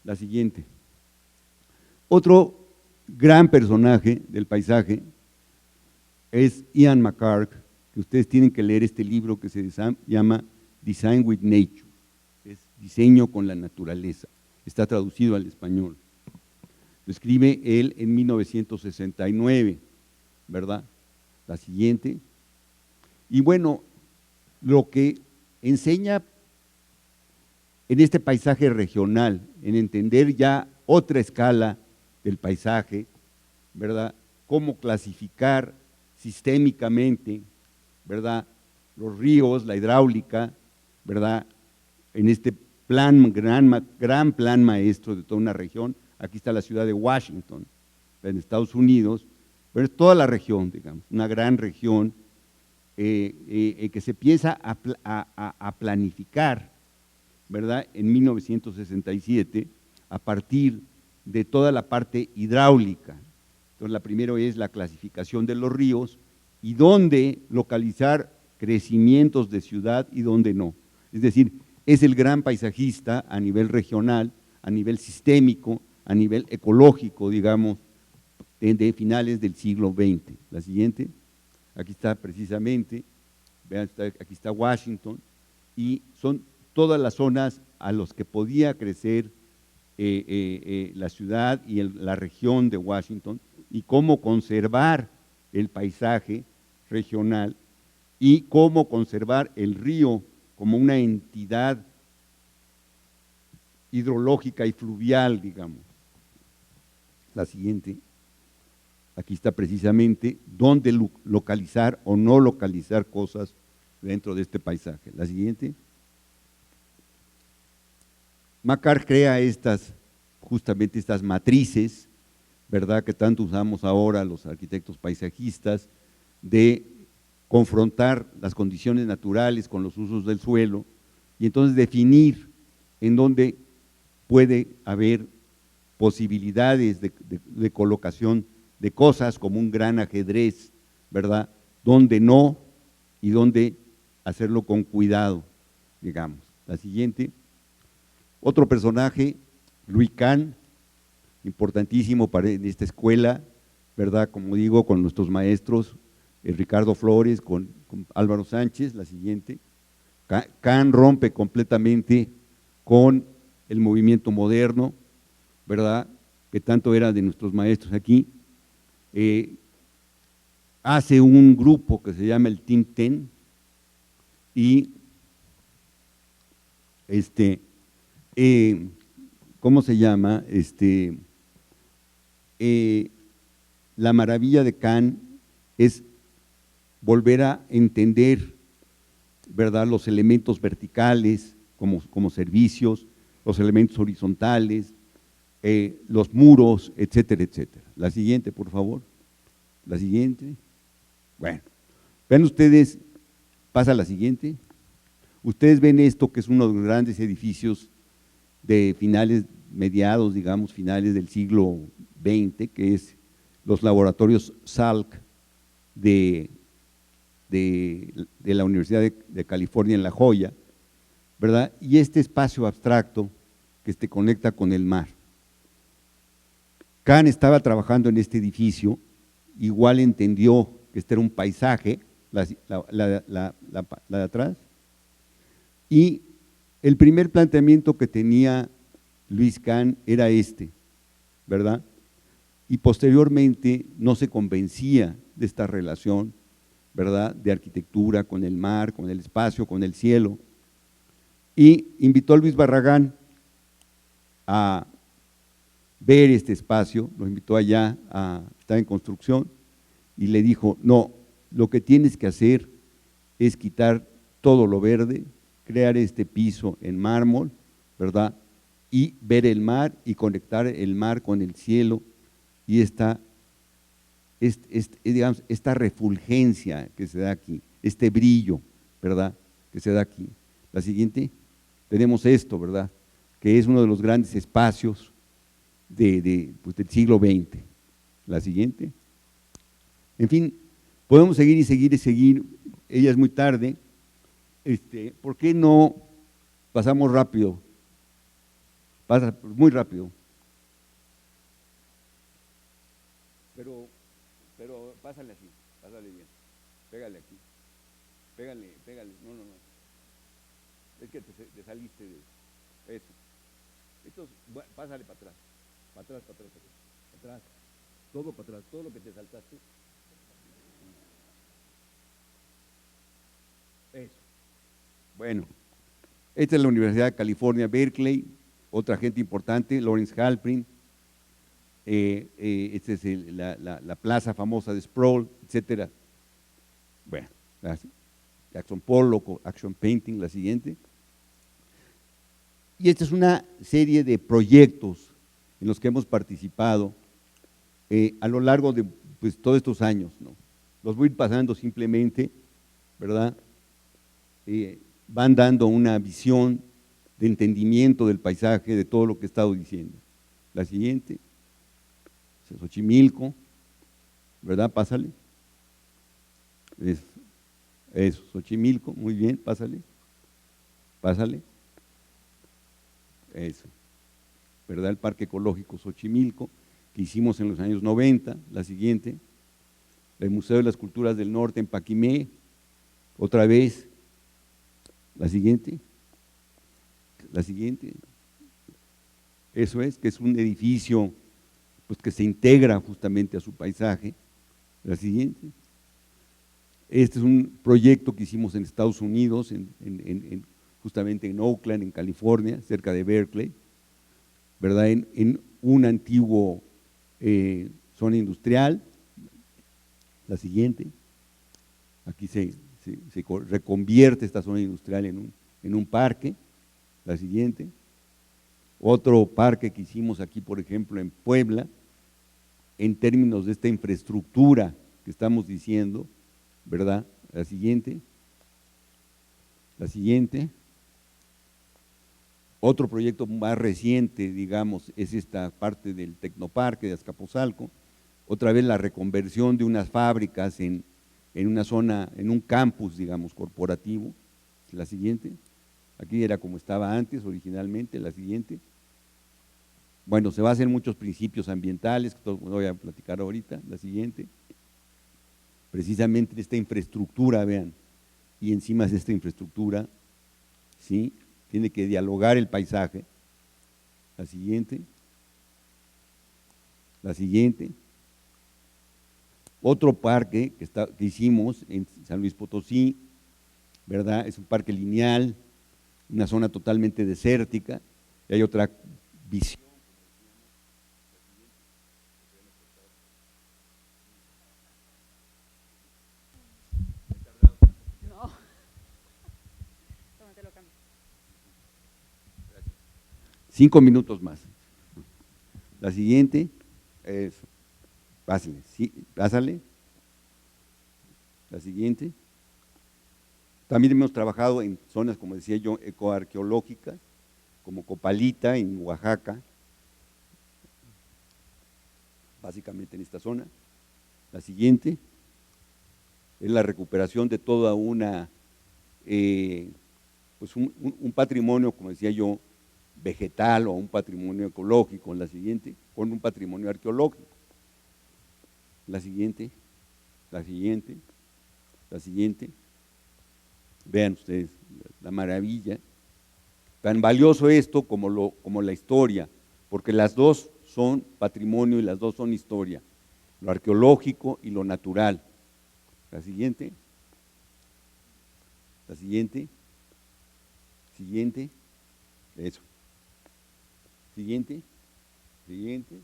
La siguiente. Otro gran personaje del paisaje es Ian McHarg, que ustedes tienen que leer este libro que se llama Design with Nature, es Diseño con la Naturaleza, está traducido al español. Lo escribe él en 1969, ¿verdad? La siguiente. Y bueno, lo que enseña en este paisaje regional, en entender ya otra escala del paisaje, ¿verdad?, cómo clasificar sistémicamente, ¿verdad?, los ríos, la hidráulica, ¿verdad?, en este plan, gran plan maestro de toda una región. Aquí está la ciudad de Washington, en Estados Unidos, pero es toda la región, digamos, una gran región que se empieza a planificar, ¿verdad?, en 1967, a partir de toda la parte hidráulica. Entonces, la primera es la clasificación de los ríos y dónde localizar crecimientos de ciudad y dónde no. Es decir, es el gran paisajista a nivel regional, a nivel sistémico, a nivel ecológico, digamos, de finales del siglo XX. La siguiente, aquí está precisamente, vean, aquí está Washington, y son todas las zonas a las que podía crecer la ciudad y la región de Washington, y cómo conservar el paisaje regional y cómo conservar el río como una entidad hidrológica y fluvial, digamos. La siguiente, aquí está precisamente dónde localizar o no localizar cosas dentro de este paisaje. La siguiente. McHarg crea justamente estas matrices, ¿verdad?, que tanto usamos ahora los arquitectos paisajistas, de confrontar las condiciones naturales con los usos del suelo y entonces definir en dónde puede haber posibilidades de colocación de cosas como un gran ajedrez, ¿verdad?, dónde no y dónde hacerlo con cuidado, digamos. La siguiente. Otro personaje, Louis Kahn, importantísimo en esta escuela, ¿verdad?, como digo, con nuestros maestros, Ricardo Flores, con Álvaro Sánchez. La siguiente. Kahn rompe completamente con el movimiento moderno, ¿verdad?, que tanto era de nuestros maestros aquí. hace un grupo que se llama el Team 10 y ¿cómo se llama? La maravilla de Kant es volver a entender, ¿verdad?, los elementos verticales como servicios, los elementos horizontales, los muros, etcétera, etcétera. La siguiente, por favor. La siguiente. Bueno, vean ustedes, pasa la siguiente. Ustedes ven esto que es uno de los grandes edificios de finales, mediados, digamos, finales del siglo XX, que es los laboratorios Salk de la Universidad de California en La Joya, ¿verdad? Y este espacio abstracto que se conecta con el mar. Kant estaba trabajando en este edificio, igual entendió que este era un paisaje, la de atrás, y el primer planteamiento que tenía Luis Kant era ¿verdad? Y posteriormente no se convencía de esta relación, ¿verdad?, de arquitectura con el mar, con el espacio, con el cielo, y invitó a Luis Barragán a ver este espacio, lo invitó allá, está en construcción, y le dijo, no, lo que tienes que hacer es quitar todo lo verde, crear este piso en mármol, ¿verdad?, y ver el mar y conectar el mar con el cielo y digamos, esta refulgencia que se da aquí, este brillo, ¿verdad?, que se da aquí. La siguiente, tenemos esto, ¿verdad?, que es uno de los grandes espacios pues, del siglo XX. La siguiente. En fin, podemos seguir y seguir y seguir, ella es muy tarde. ¿Por qué no pasamos rápido? Pasa muy rápido. Pero pásale así, pásale bien. Pégale aquí. Pégale, no. Es que te saliste de eso. Pásale para atrás. Para atrás. Todo para atrás, todo lo que te saltaste. Eso. Bueno, esta es la Universidad de California, Berkeley, otra gente importante, Lawrence Halprin, esta es la plaza famosa de Sproul, etcétera. Bueno, Jackson Pollock, Action Painting, la siguiente. Y esta es una serie de proyectos en los que hemos participado a lo largo de pues, todos estos años, ¿no? Los voy a ir pasando simplemente, ¿verdad? Van dando una visión de entendimiento del paisaje, de todo lo que he estado diciendo. La siguiente, Xochimilco, ¿verdad? Pásale. Eso, Xochimilco, muy bien, pásale. Eso, ¿verdad? El Parque Ecológico Xochimilco, que hicimos en los años 90, la siguiente. El Museo de las Culturas del Norte en Paquimé, otra vez. La siguiente. Eso es, que es un edificio pues, que se integra justamente a su paisaje. La siguiente. Este es un proyecto que hicimos en Estados Unidos, justamente en Oakland, en California, cerca de Berkeley, ¿verdad? En un antiguo zona industrial. La siguiente. Aquí se reconvierte esta zona industrial en un parque. La siguiente. Otro parque que hicimos aquí, por ejemplo, en Puebla, en términos de esta infraestructura que estamos diciendo, ¿verdad? La siguiente. Otro proyecto más reciente, digamos, es esta parte del Tecnoparque de Azcapotzalco, otra vez la reconversión de unas fábricas en una zona, en un campus, digamos, corporativo. La siguiente. Aquí era como estaba antes, originalmente. La siguiente. Bueno, se basan en muchos principios ambientales, que no voy a platicar ahorita. La siguiente. Precisamente esta infraestructura, vean, y encima de esta infraestructura, ¿sí?, tiene que dialogar el paisaje. La siguiente. otro parque que hicimos en San Luis Potosí, ¿verdad? Es un parque lineal, una zona totalmente desértica, y hay otra visión. No. Tómatelo, cambio. 5 minutos más. La siguiente es, pásale, sí, pásale. La siguiente. También hemos trabajado en zonas, como decía yo, ecoarqueológicas, como Copalita en Oaxaca, básicamente en esta zona. La siguiente es la recuperación de toda una, pues un patrimonio, como decía yo, vegetal o un patrimonio ecológico. La siguiente, con un patrimonio arqueológico. La siguiente, la siguiente, la siguiente. Vean ustedes la maravilla. Tan valioso esto como la historia, porque las dos son patrimonio y las dos son historia, lo arqueológico y lo natural. La siguiente, la siguiente, siguiente, eso. Siguiente, siguiente,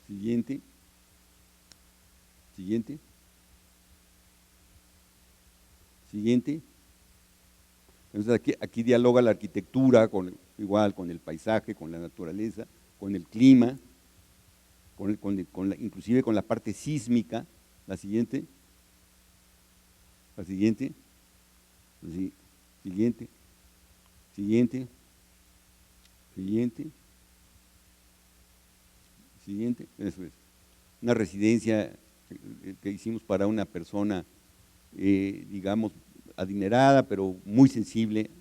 siguiente, siguiente, siguiente. Entonces aquí dialoga la arquitectura igual con el paisaje, con la naturaleza, con el clima, inclusive con la parte sísmica. La siguiente, la siguiente, siguiente, siguiente, siguiente, siguiente, eso es. Una residencia que hicimos para una persona, digamos, adinerada, pero muy sensible,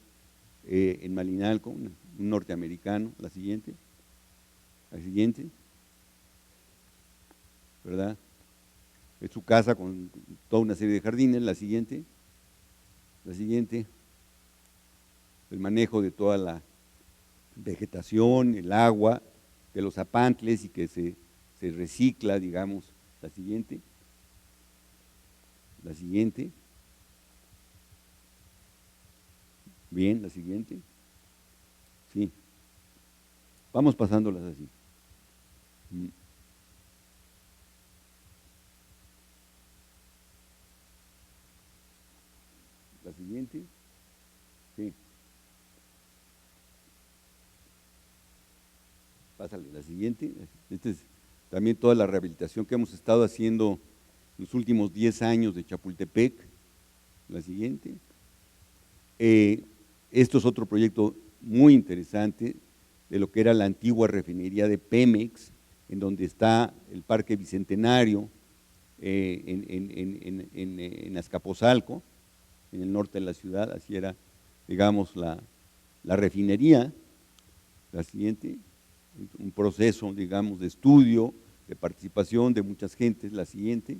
en Malinalco, un norteamericano. La siguiente, ¿verdad? Es su casa con toda una serie de jardines. La siguiente, el manejo de toda la vegetación, el agua, de los apantles y que se recicla, digamos. La siguiente, bien, la siguiente, sí, vamos pasándolas así. La siguiente, sí, pásale, la siguiente. Esta es también toda la rehabilitación que hemos estado haciendo los últimos 10 años de Chapultepec. La siguiente. Esto es otro proyecto muy interesante de lo que era la antigua refinería de Pemex, en donde está el Parque Bicentenario, en Azcapotzalco, en el norte de la ciudad. Así era, digamos, la refinería. La siguiente, un proceso, digamos, de estudio, de participación de muchas gentes. La siguiente.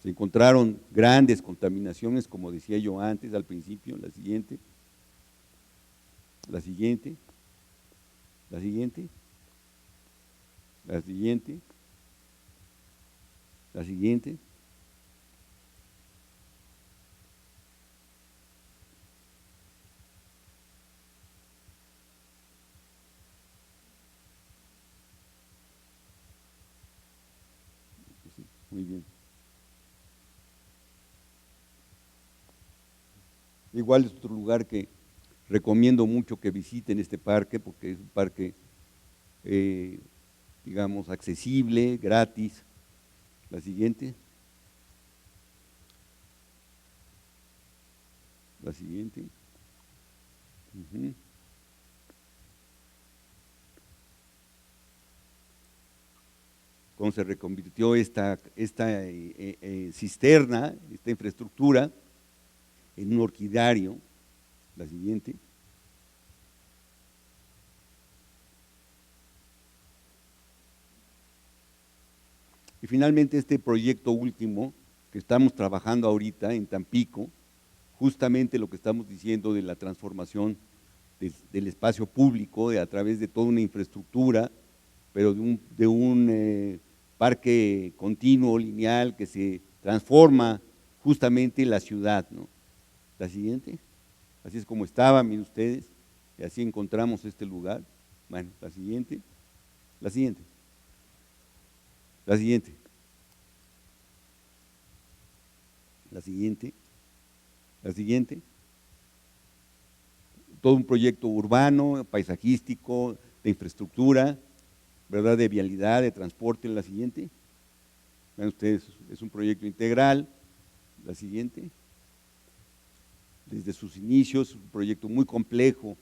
Se encontraron grandes contaminaciones, como decía yo antes, al principio. La siguiente, la siguiente, la siguiente, la siguiente, la siguiente. Muy bien. Igual es otro lugar que recomiendo mucho que visiten este parque, porque es un parque, digamos, accesible, gratis. La siguiente. La siguiente. Cómo se reconvirtió esta cisterna, esta infraestructura, en un orquidario. La siguiente. Y finalmente este proyecto último que estamos trabajando ahorita en Tampico, justamente lo que estamos diciendo de la transformación del espacio público a través de toda una infraestructura, pero de un parque continuo, lineal, que se transforma justamente en la ciudad, ¿no? La siguiente, así es como estaba, miren ustedes, y así encontramos este lugar. Bueno, la siguiente, la siguiente, la siguiente, la siguiente, la siguiente. Todo un proyecto urbano, paisajístico, de infraestructura, ¿verdad? De vialidad, de transporte. La siguiente, vean ustedes, es un proyecto integral. La siguiente, desde sus inicios, un proyecto muy complejo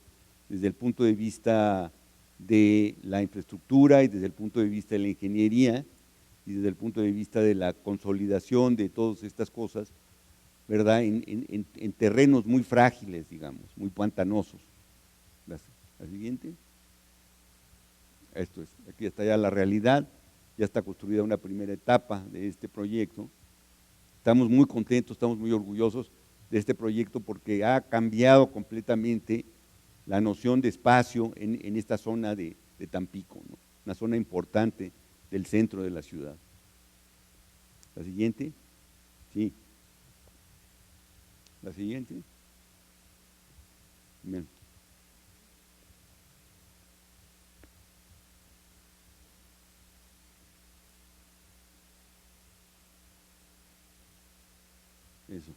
desde el punto de vista de la infraestructura y desde el punto de vista de la ingeniería y desde el punto de vista de la consolidación de todas estas cosas, ¿verdad? En terrenos muy frágiles, digamos, muy pantanosos. La siguiente. Esto es, aquí está ya la realidad, ya está construida una primera etapa de este proyecto. Estamos muy contentos, estamos muy orgullosos de este proyecto porque ha cambiado completamente la noción de espacio en esta zona de Tampico, ¿no? Una zona importante del centro de la ciudad. La siguiente, sí. La siguiente. Bien. Eso.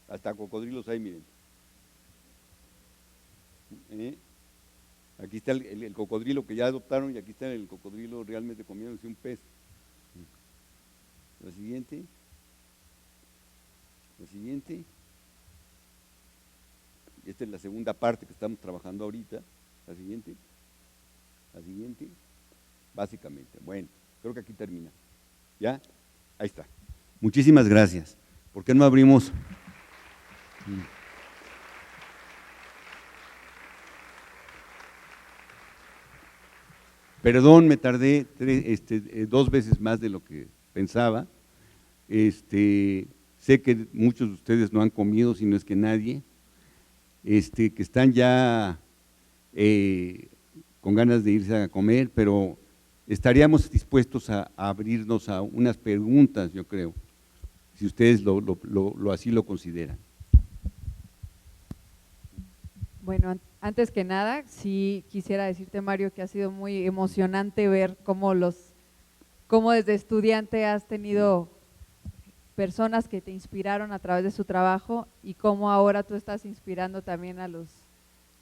Hasta cocodrilos hay, miren. Aquí está el cocodrilo que ya adoptaron y aquí está el cocodrilo realmente comiéndose un pez. La siguiente. La siguiente. Esta es la segunda parte que estamos trabajando ahorita. La siguiente. La siguiente. Básicamente. Bueno, creo que aquí termina. ¿Ya? Ahí está. Muchísimas gracias. ¿Por qué no abrimos? Perdón, me tardé 2 veces más de lo que pensaba. Sé que muchos de ustedes no han comido, si no es que nadie, que están ya con ganas de irse a comer, pero estaríamos dispuestos a abrirnos a unas preguntas, yo creo, si ustedes así lo consideran. Bueno, antes que nada, sí quisiera decirte, Mario, que ha sido muy emocionante ver cómo desde estudiante has tenido personas que te inspiraron a través de su trabajo y cómo ahora tú estás inspirando también a los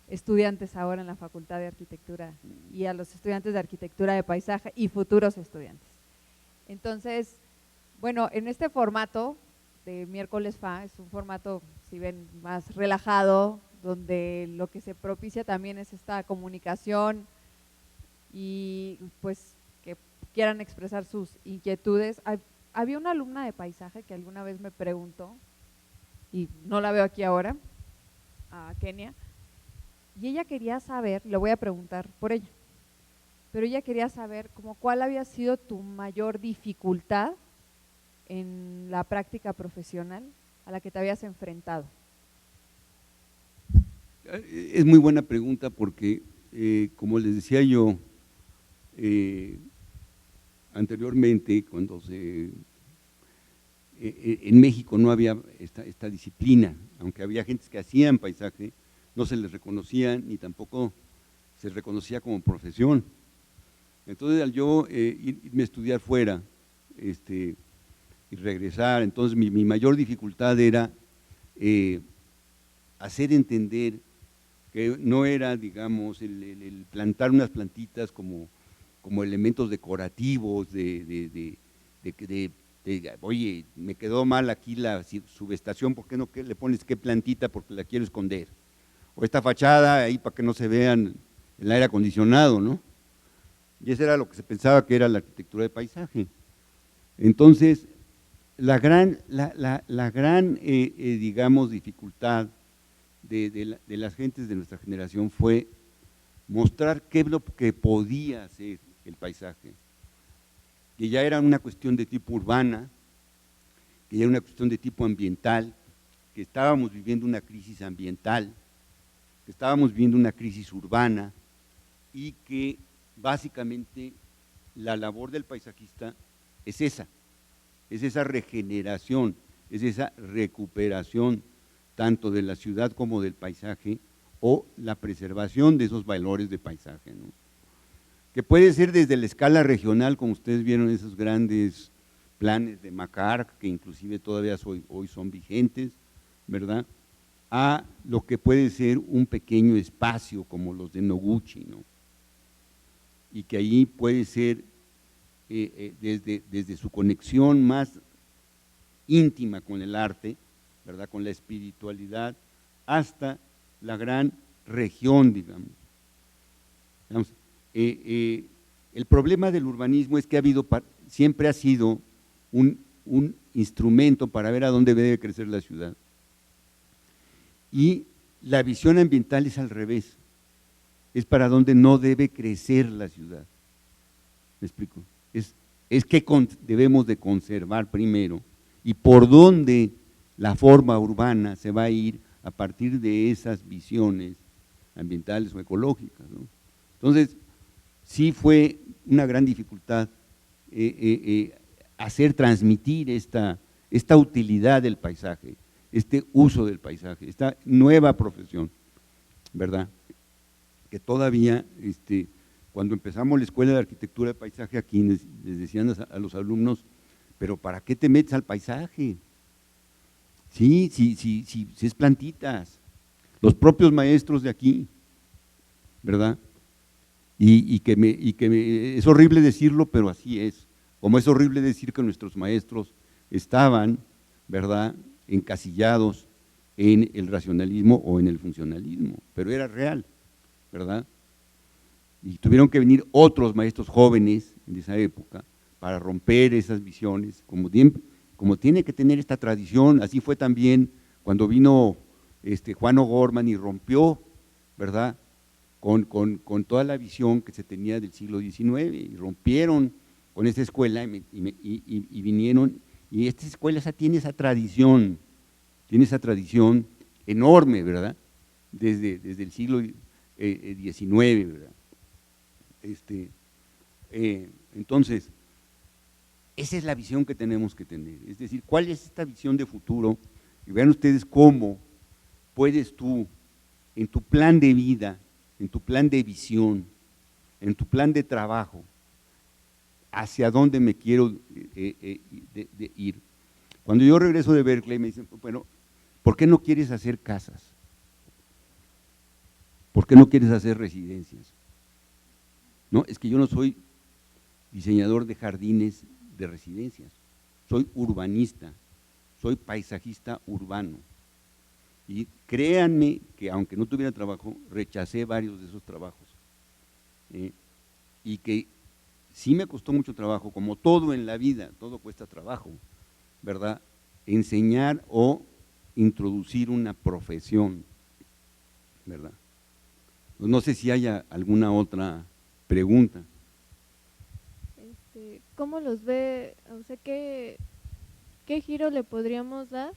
estudiantes ahora en la Facultad de Arquitectura y a los estudiantes de Arquitectura de Paisaje y futuros estudiantes. Entonces, bueno, en este formato de Miércoles FA, es un formato, si ven, más relajado, donde lo que se propicia también es esta comunicación y pues que quieran expresar sus inquietudes. Había una alumna de paisaje que alguna vez me preguntó, y no la veo aquí ahora, a Kenia, y ella quería saber, le voy a preguntar por ella, pero ella quería saber como cuál había sido tu mayor dificultad en la práctica profesional a la que te habías enfrentado. Es muy buena pregunta porque, como les decía yo anteriormente, cuando en México no había esta disciplina, aunque había gentes que hacían paisaje, no se les reconocía ni tampoco se reconocía como profesión. Entonces, al yo irme a estudiar fuera y regresar, entonces mi mayor dificultad era hacer entender que no era, digamos, el plantar unas plantitas como elementos decorativos oye, me quedó mal aquí la subestación, ¿por qué no le pones qué plantita porque la quiero esconder? O esta fachada ahí para que no se vean el aire acondicionado, ¿no? Y eso era lo que se pensaba que era la arquitectura de paisaje. Entonces, la gran digamos, dificultad de las gentes de nuestra generación fue mostrar qué es lo que podía hacer el paisaje, que ya era una cuestión de tipo urbana, que ya era una cuestión de tipo ambiental, que estábamos viviendo una crisis ambiental, que estábamos viviendo una crisis urbana y que básicamente la labor del paisajista es esa regeneración, es esa recuperación tanto de la ciudad como del paisaje o la preservación de esos valores de paisaje, ¿no? Que puede ser desde la escala regional, como ustedes vieron esos grandes planes de Macar, que inclusive todavía hoy son vigentes, ¿verdad?, a lo que puede ser un pequeño espacio como los de Noguchi, ¿no? Y que ahí puede ser desde su conexión más íntima con el arte, ¿verdad?, con la espiritualidad, hasta la gran región, digamos. El problema del urbanismo es que siempre ha sido un instrumento para ver a dónde debe crecer la ciudad. Y la visión ambiental es al revés, es para dónde no debe crecer la ciudad. ¿Me explico? Es que debemos de conservar primero y por dónde la forma urbana se va a ir a partir de esas visiones ambientales o ecológicas, ¿no? Entonces, sí fue una gran dificultad hacer transmitir esta utilidad del paisaje, este uso del paisaje, esta nueva profesión, ¿verdad? Que todavía, cuando empezamos la escuela de arquitectura de paisaje aquí, les decían a los alumnos, pero ¿para qué te metes al paisaje? Sí, es plantitas, los propios maestros de aquí, ¿verdad? Y que es horrible decirlo, pero así es, como es horrible decir que nuestros maestros estaban, ¿verdad?, encasillados en el racionalismo o en el funcionalismo, pero era real, ¿verdad? Y tuvieron que venir otros maestros jóvenes en esa época para romper esas visiones, como tiene que tener esta tradición. Así fue también cuando vino Juan O'Gorman y rompió, ¿verdad?, con toda la visión que se tenía del siglo XIX, y rompieron con esta escuela y vinieron, y esta escuela tiene esa tradición enorme, ¿verdad?, desde el siglo XIX, ¿verdad? Entonces, esa es la visión que tenemos que tener, es decir, ¿cuál es esta visión de futuro? Y vean ustedes cómo puedes tú, en tu plan de vida, en tu plan de visión, en tu plan de trabajo, hacia dónde me quiero ir. Cuando yo regreso de Berkeley me dicen, bueno, ¿por qué no quieres hacer casas? ¿Por qué no quieres hacer residencias? No, es que yo no soy diseñador de jardines de residencias, soy urbanista, soy paisajista urbano. Y créanme que aunque no tuviera trabajo, rechacé varios de esos trabajos. Y que sí me costó mucho trabajo, como todo en la vida, todo cuesta trabajo, ¿verdad?, enseñar o introducir una profesión, ¿verdad? No sé si haya alguna otra pregunta. ¿Cómo los ve? O sea, ¿qué giro le podríamos dar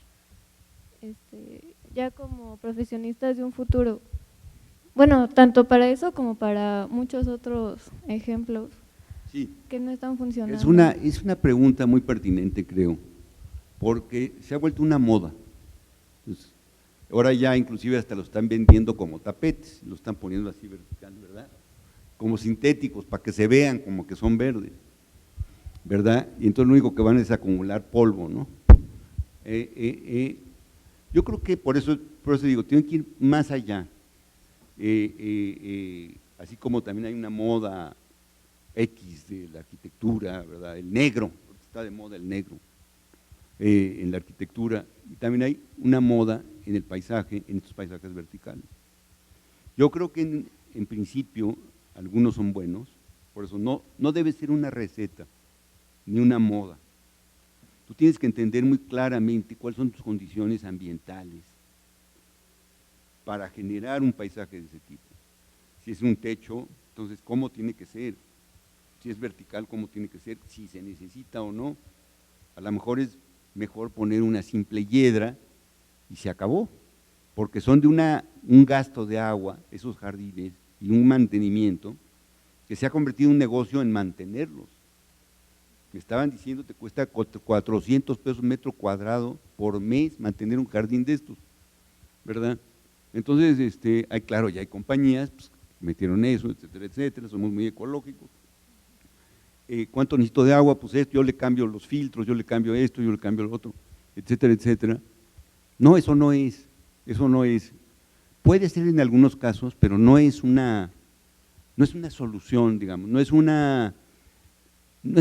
ya como profesionistas de un futuro? Bueno, tanto para eso como para muchos otros ejemplos, sí, que no están funcionando. Es una pregunta muy pertinente, creo, porque se ha vuelto una moda. Entonces, ahora ya inclusive hasta lo están vendiendo como tapetes, lo están poniendo así vertical, ¿verdad?, como sintéticos, para que se vean como que son verdes, ¿verdad? Y entonces lo único que van es acumular polvo, ¿no? Yo creo que por eso digo, tienen que ir más allá. Así como también hay una moda X de la arquitectura, ¿verdad?, el negro, está de moda el negro en la arquitectura, y también hay una moda en el paisaje, en estos paisajes verticales. Yo creo que en principio algunos son buenos, por eso no debe ser una receta, ni una moda. Tú tienes que entender muy claramente cuáles son tus condiciones ambientales para generar un paisaje de ese tipo. Si es un techo, entonces ¿cómo tiene que ser? Si es vertical, ¿cómo tiene que ser? Si se necesita o no. A lo mejor es mejor poner una simple hiedra y se acabó, porque son de un gasto de agua, esos jardines, y un mantenimiento, que se ha convertido en un negocio en mantenerlos. Me estaban diciendo te cuesta 400 pesos metro cuadrado por mes mantener un jardín de estos, ¿verdad? Entonces, claro, ya hay compañías, pues, metieron eso, etcétera, etcétera, somos muy ecológicos. ¿Cuánto necesito de agua? Pues esto, yo le cambio los filtros, yo le cambio esto, yo le cambio lo otro, etcétera, etcétera. No, eso no es. Puede ser en algunos casos, pero no es una solución, digamos, no es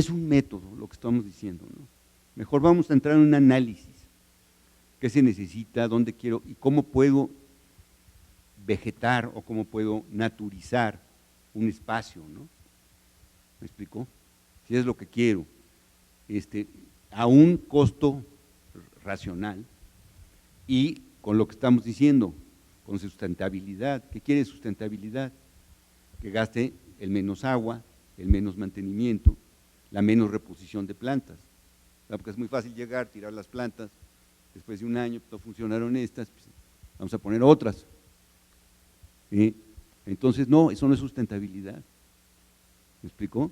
un método lo que estamos diciendo, ¿no? Mejor vamos a entrar en un análisis. ¿Qué se necesita? ¿Dónde quiero? ¿Y cómo puedo vegetar o cómo puedo naturizar un espacio, ¿no? ¿Me explico? Si es lo que quiero, a un costo racional y con lo que estamos diciendo, con sustentabilidad. ¿Qué quiere sustentabilidad? Que gaste el menos agua, el menos mantenimiento, la menos reposición de plantas. Porque es muy fácil llegar, tirar las plantas, después de un año no funcionaron estas, pues, vamos a poner otras. Entonces, no, eso no es sustentabilidad. ¿Me explicó?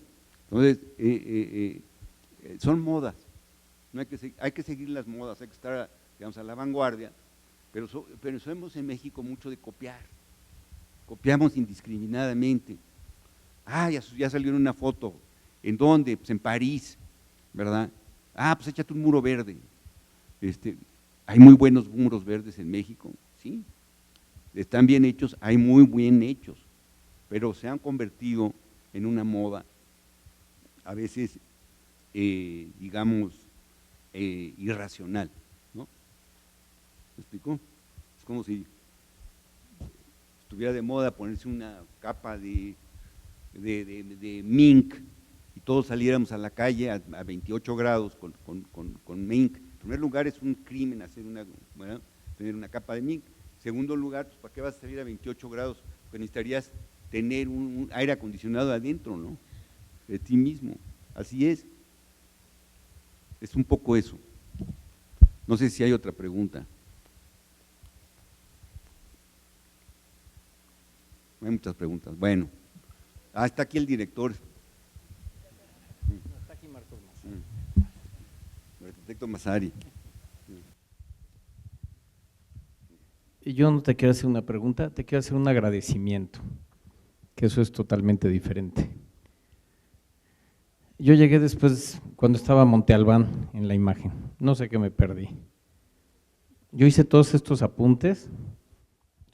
Entonces, son modas, no hay que seguir las modas, hay que estar, digamos, a la vanguardia, pero somos en México mucho de copiar, copiamos indiscriminadamente. Ya salió en una foto, ¿en dónde? Pues en París, ¿verdad? Pues échate un muro verde. Hay muy buenos muros verdes en México, sí, están bien hechos, hay muy bien hechos, pero se han convertido en una moda, a veces, digamos, irracional, ¿no? ¿Me explico? Es como si estuviera de moda ponerse una capa de mink y todos saliéramos a la calle a 28 grados con mink. En primer lugar, es un crimen tener una capa de mink. En segundo lugar, pues, ¿para qué vas a salir a 28 grados? Porque necesitarías tener un aire acondicionado adentro, ¿no? De ti mismo. Así es un poco eso. No sé si hay otra pregunta. No hay muchas preguntas. Bueno, está aquí el director. Está aquí Marcos Massari. El arquitecto Massari. Y yo no te quiero hacer una pregunta, te quiero hacer un agradecimiento, que eso es totalmente diferente. Yo llegué después, cuando estaba Monte Albán en la imagen, no sé qué me perdí. Yo hice todos estos apuntes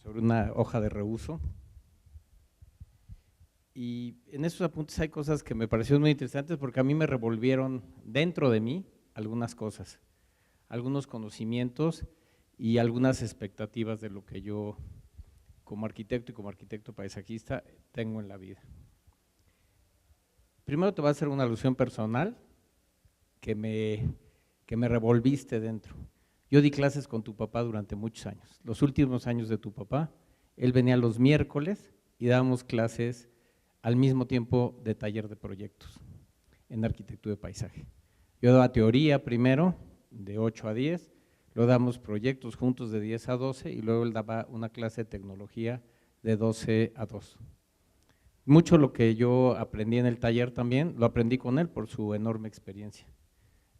sobre una hoja de reuso y en esos apuntes hay cosas que me parecieron muy interesantes porque a mí me revolvieron dentro de mí algunas cosas, algunos conocimientos y algunas expectativas de lo que yo como arquitecto y como arquitecto paisajista tengo en la vida. Primero te voy a hacer una alusión personal que me revolviste dentro. Yo di clases con tu papá durante muchos años. Los últimos años de tu papá, él venía los miércoles y dábamos clases al mismo tiempo de taller de proyectos en arquitectura de paisaje. Yo daba teoría primero, de 8 a 10, luego damos proyectos juntos de 10 a 12 y luego él daba una clase de tecnología de 12 a 2. Mucho lo que yo aprendí en el taller también, lo aprendí con él por su enorme experiencia.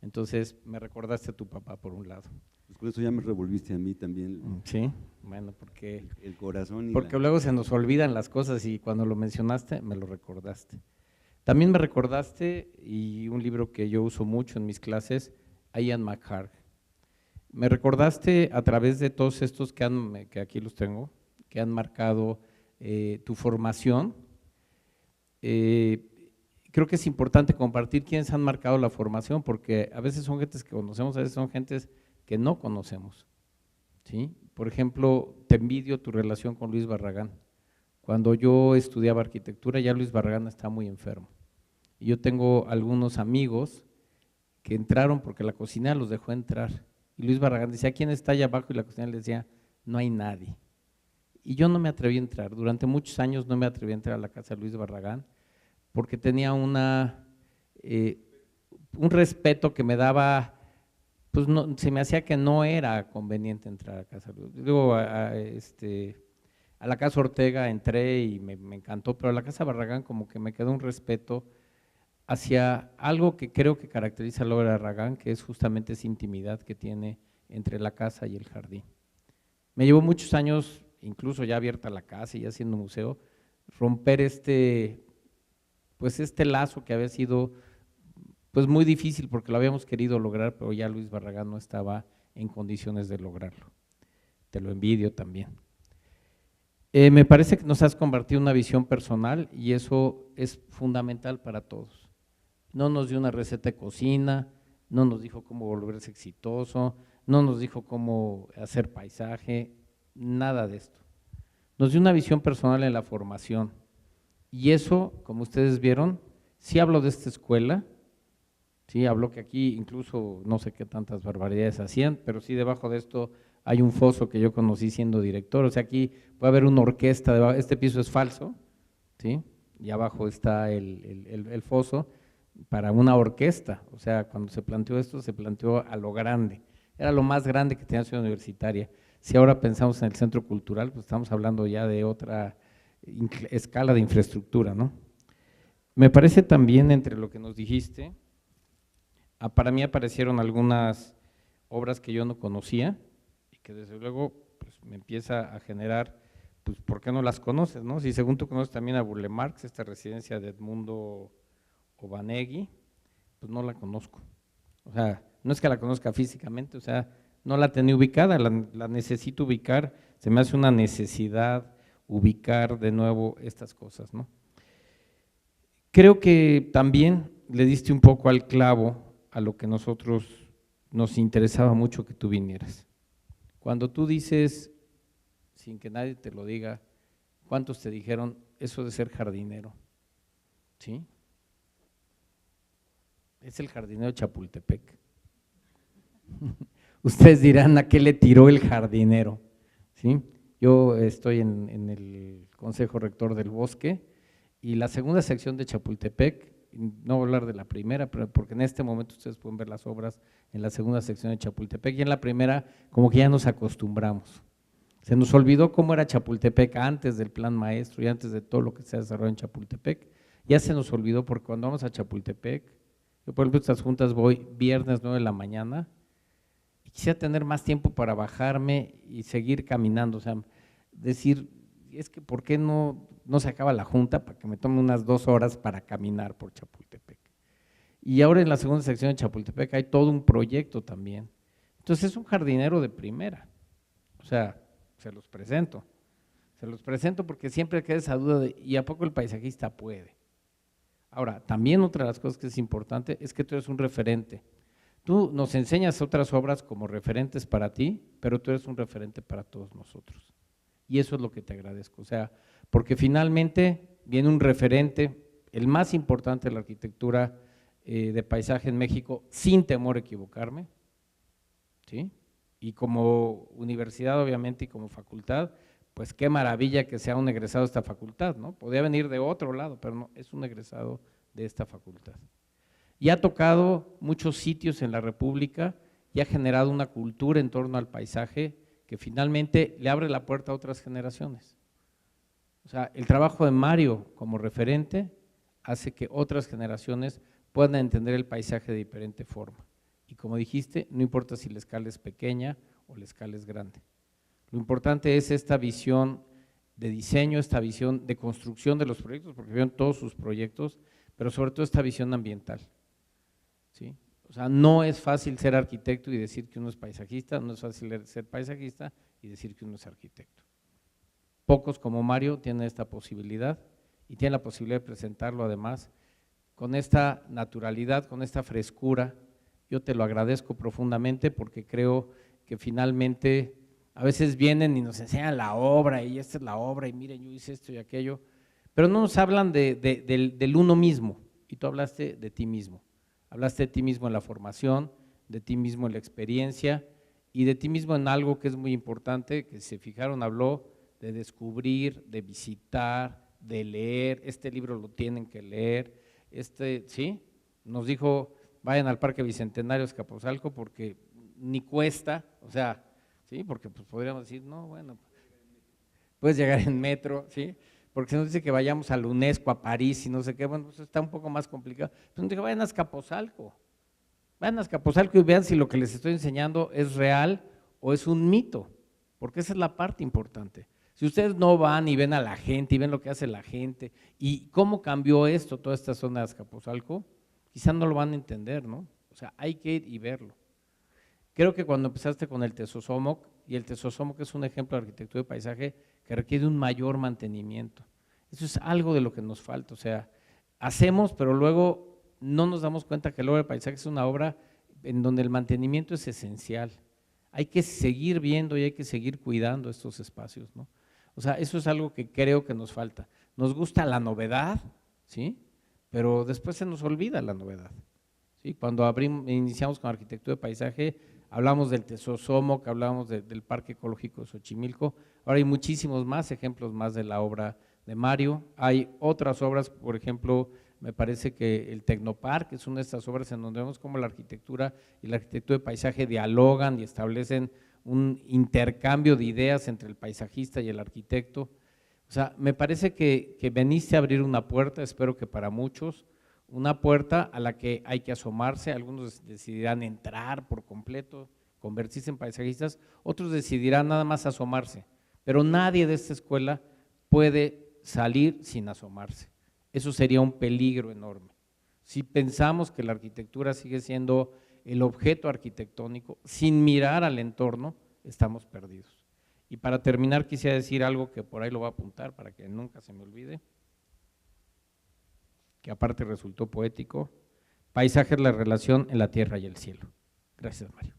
Entonces, me recordaste a tu papá por un lado. Pues con eso ya me revolviste a mí también. Sí, bueno, porque el corazón. Porque luego se nos olvidan las cosas y cuando lo mencionaste, me lo recordaste. También me recordaste, y un libro que yo uso mucho en mis clases, Ian McHarg. Me recordaste a través de todos estos que aquí los tengo, que han marcado tu formación. Creo que es importante compartir quiénes han marcado la formación, porque a veces son gentes que conocemos, a veces son gentes que no conocemos, ¿sí? Por ejemplo, te envidio tu relación con Luis Barragán. Cuando yo estudiaba arquitectura, ya Luis Barragán está muy enfermo. Y yo tengo algunos amigos que entraron porque la cocinera los dejó entrar. Y Luis Barragán decía, ¿quién está allá abajo? Y la cocinera le decía, no hay nadie. Y yo no me atreví a entrar. Durante muchos años no me atreví a entrar a la casa de Luis Barragán porque tenía un respeto que me daba pues no, se me hacía que no era conveniente entrar a Casa Luz. Luego a la Casa Ortega entré y me encantó, pero a la Casa Barragán como que me quedó un respeto hacia algo que creo que caracteriza a la obra de Barragán, que es justamente esa intimidad que tiene entre la casa y el jardín. Me llevó muchos años, incluso ya abierta la casa y ya siendo museo, romper pues este lazo que había sido pues muy difícil porque lo habíamos querido lograr, pero ya Luis Barragán no estaba en condiciones de lograrlo. Te lo envidio también. Me parece que nos has compartido una visión personal y eso es fundamental para todos. No nos dio una receta de cocina, no nos dijo cómo volverse exitoso, no nos dijo cómo hacer paisaje, nada de esto. Nos dio una visión personal en la formación y eso, como ustedes vieron, sí hablo de esta escuela, sí hablo que aquí incluso no sé qué tantas barbaridades hacían, pero sí debajo de esto hay un foso que yo conocí siendo director, o sea, aquí puede haber una orquesta, este piso es falso, ¿sí? Y abajo está el foso para una orquesta, o sea, cuando se planteó esto, se planteó a lo grande, era lo más grande que tenía la ciudad universitaria. Si ahora pensamos en el centro cultural, pues estamos hablando ya de otra escala de infraestructura, ¿no? Me parece también entre lo que nos dijiste, para mí aparecieron algunas obras que yo no conocía, que desde luego pues, me empieza a generar, pues ¿por qué no las conoces? ¿No? Si según tú conoces también a Burle Marx, esta residencia de Edmundo Obanegui, pues no la conozco. O sea, no es que la conozca físicamente, o sea, no la tenía ubicada, la necesito ubicar, se me hace una necesidad ubicar de nuevo estas cosas, ¿no? Creo que también le diste un poco al clavo a lo que nosotros nos interesaba mucho que tú vinieras. Cuando tú dices, sin que nadie te lo diga, ¿cuántos te dijeron eso de ser jardinero? ¿Sí? Es el jardinero de Chapultepec. Ustedes dirán, ¿a qué le tiró el jardinero? ¿Sí? Yo estoy en el Consejo Rector del Bosque y la segunda sección de Chapultepec, no voy a hablar de la primera, pero porque en este momento ustedes pueden ver las obras en la segunda sección de Chapultepec y en la primera como que ya nos acostumbramos. Se nos olvidó cómo era Chapultepec antes del plan maestro y antes de todo lo que se ha desarrollado en Chapultepec. Ya se nos olvidó porque cuando vamos a Chapultepec, yo por ejemplo estas juntas voy viernes 9 de la mañana y quisiera tener más tiempo para bajarme y seguir caminando, o sea, decir, es que ¿por qué no se acaba la junta para que me tome unas 2 horas para caminar por Chapultepec? Y ahora en la segunda sección de Chapultepec hay todo un proyecto también. Entonces es un jardinero de primera, o sea, se los presento porque siempre queda esa duda de ¿y a poco el paisajista puede? Ahora, también otra de las cosas que es importante es que tú eres un referente. Tú nos enseñas otras obras como referentes para ti, pero tú eres un referente para todos nosotros. Y eso es lo que te agradezco, o sea, porque finalmente viene un referente, el más importante de la arquitectura de paisaje en México, sin temor a equivocarme, ¿sí? Y como universidad obviamente y como facultad, pues qué maravilla que sea un egresado de esta facultad, ¿no? Podría venir de otro lado, pero no, es un egresado de esta facultad. Y ha tocado muchos sitios en la República y ha generado una cultura en torno al paisaje que finalmente le abre la puerta a otras generaciones. O sea, el trabajo de Mario como referente hace que otras generaciones puedan entender el paisaje de diferente forma. Y como dijiste, no importa si la escala es pequeña o la escala es grande. Lo importante es esta visión de diseño, esta visión de construcción de los proyectos, porque vieron todos sus proyectos, pero sobre todo esta visión ambiental, ¿sí? O sea, no es fácil ser arquitecto y decir que uno es paisajista, no es fácil ser paisajista y decir que uno es arquitecto. Pocos como Mario tienen esta posibilidad y tienen la posibilidad de presentarlo además con esta naturalidad, con esta frescura. Yo te lo agradezco profundamente porque creo que finalmente a veces vienen y nos enseñan la obra y esta es la obra y miren yo hice esto y aquello, pero no nos hablan del uno mismo y tú hablaste de ti mismo. Hablaste de ti mismo en la formación, de ti mismo en la experiencia y de ti mismo en algo que es muy importante, que si se fijaron habló de descubrir, de visitar, de leer, este libro lo tienen que leer, ¿sí? Nos dijo vayan al Parque Bicentenario Azcapotzalco porque ni cuesta, o sea, ¿sí? Porque pues podríamos decir, no, bueno, puedes llegar en metro, ¿sí? Porque se nos dice que vayamos a la UNESCO, a París y no sé qué, bueno, pues está un poco más complicado. Pero digo, vayan a Azcapotzalco y vean si lo que les estoy enseñando es real o es un mito, porque esa es la parte importante. Si ustedes no van y ven a la gente y ven lo que hace la gente y cómo cambió esto, toda esta zona de Azcapotzalco, quizás no lo van a entender, ¿no? O sea, hay que ir y verlo. Creo que cuando empezaste con el Tezosomoc, y el Tezosomoc es un ejemplo de arquitectura de paisaje que requiere un mayor mantenimiento. Eso es algo de lo que nos falta, o sea, hacemos, pero luego no nos damos cuenta que la obra de paisaje es una obra en donde el mantenimiento es esencial. Hay que seguir viendo y hay que seguir cuidando estos espacios, ¿no? O sea, eso es algo que creo que nos falta. Nos gusta la novedad, ¿sí? Pero después se nos olvida la novedad, ¿sí? Cuando iniciamos con arquitectura de paisaje, hablamos del Tezosomoc, hablamos del Parque Ecológico de Xochimilco, ahora hay muchísimos más ejemplos más de la obra de Mario, hay otras obras, por ejemplo, me parece que el Tecnopark es una de estas obras en donde vemos cómo la arquitectura y la arquitectura de paisaje dialogan y establecen un intercambio de ideas entre el paisajista y el arquitecto. O sea, me parece que veniste a abrir una puerta, espero que para muchos, una puerta a la que hay que asomarse, algunos decidirán entrar por completo, convertirse en paisajistas, otros decidirán nada más asomarse, pero nadie de esta escuela puede salir sin asomarse. Eso sería un peligro enorme. Si pensamos que la arquitectura sigue siendo el objeto arquitectónico, sin mirar al entorno, estamos perdidos. Y para terminar quisiera decir algo que por ahí lo voy a apuntar para que nunca se me olvide, que aparte resultó poético: paisaje es la relación en la tierra y el cielo. Gracias, Mario.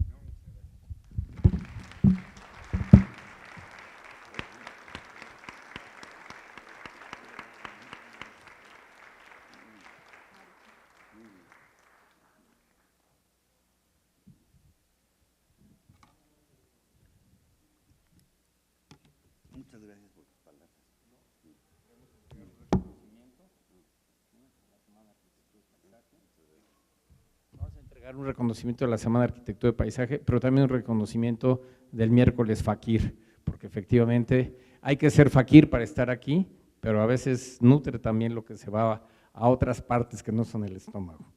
Muchas gracias por tus palabras. Vamos a entregar un reconocimiento de la Semana de Arquitectura de Paisaje, pero también un reconocimiento del miércoles Fakir, porque efectivamente hay que ser fakir para estar aquí, pero a veces nutre también lo que se va a otras partes que no son el estómago.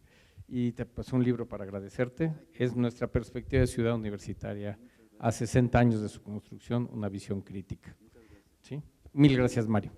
Y te pasó un libro para agradecerte, es Nuestra perspectiva de ciudad universitaria a 60 años de su construcción, una visión crítica. ¿Sí? Mil gracias, Mario.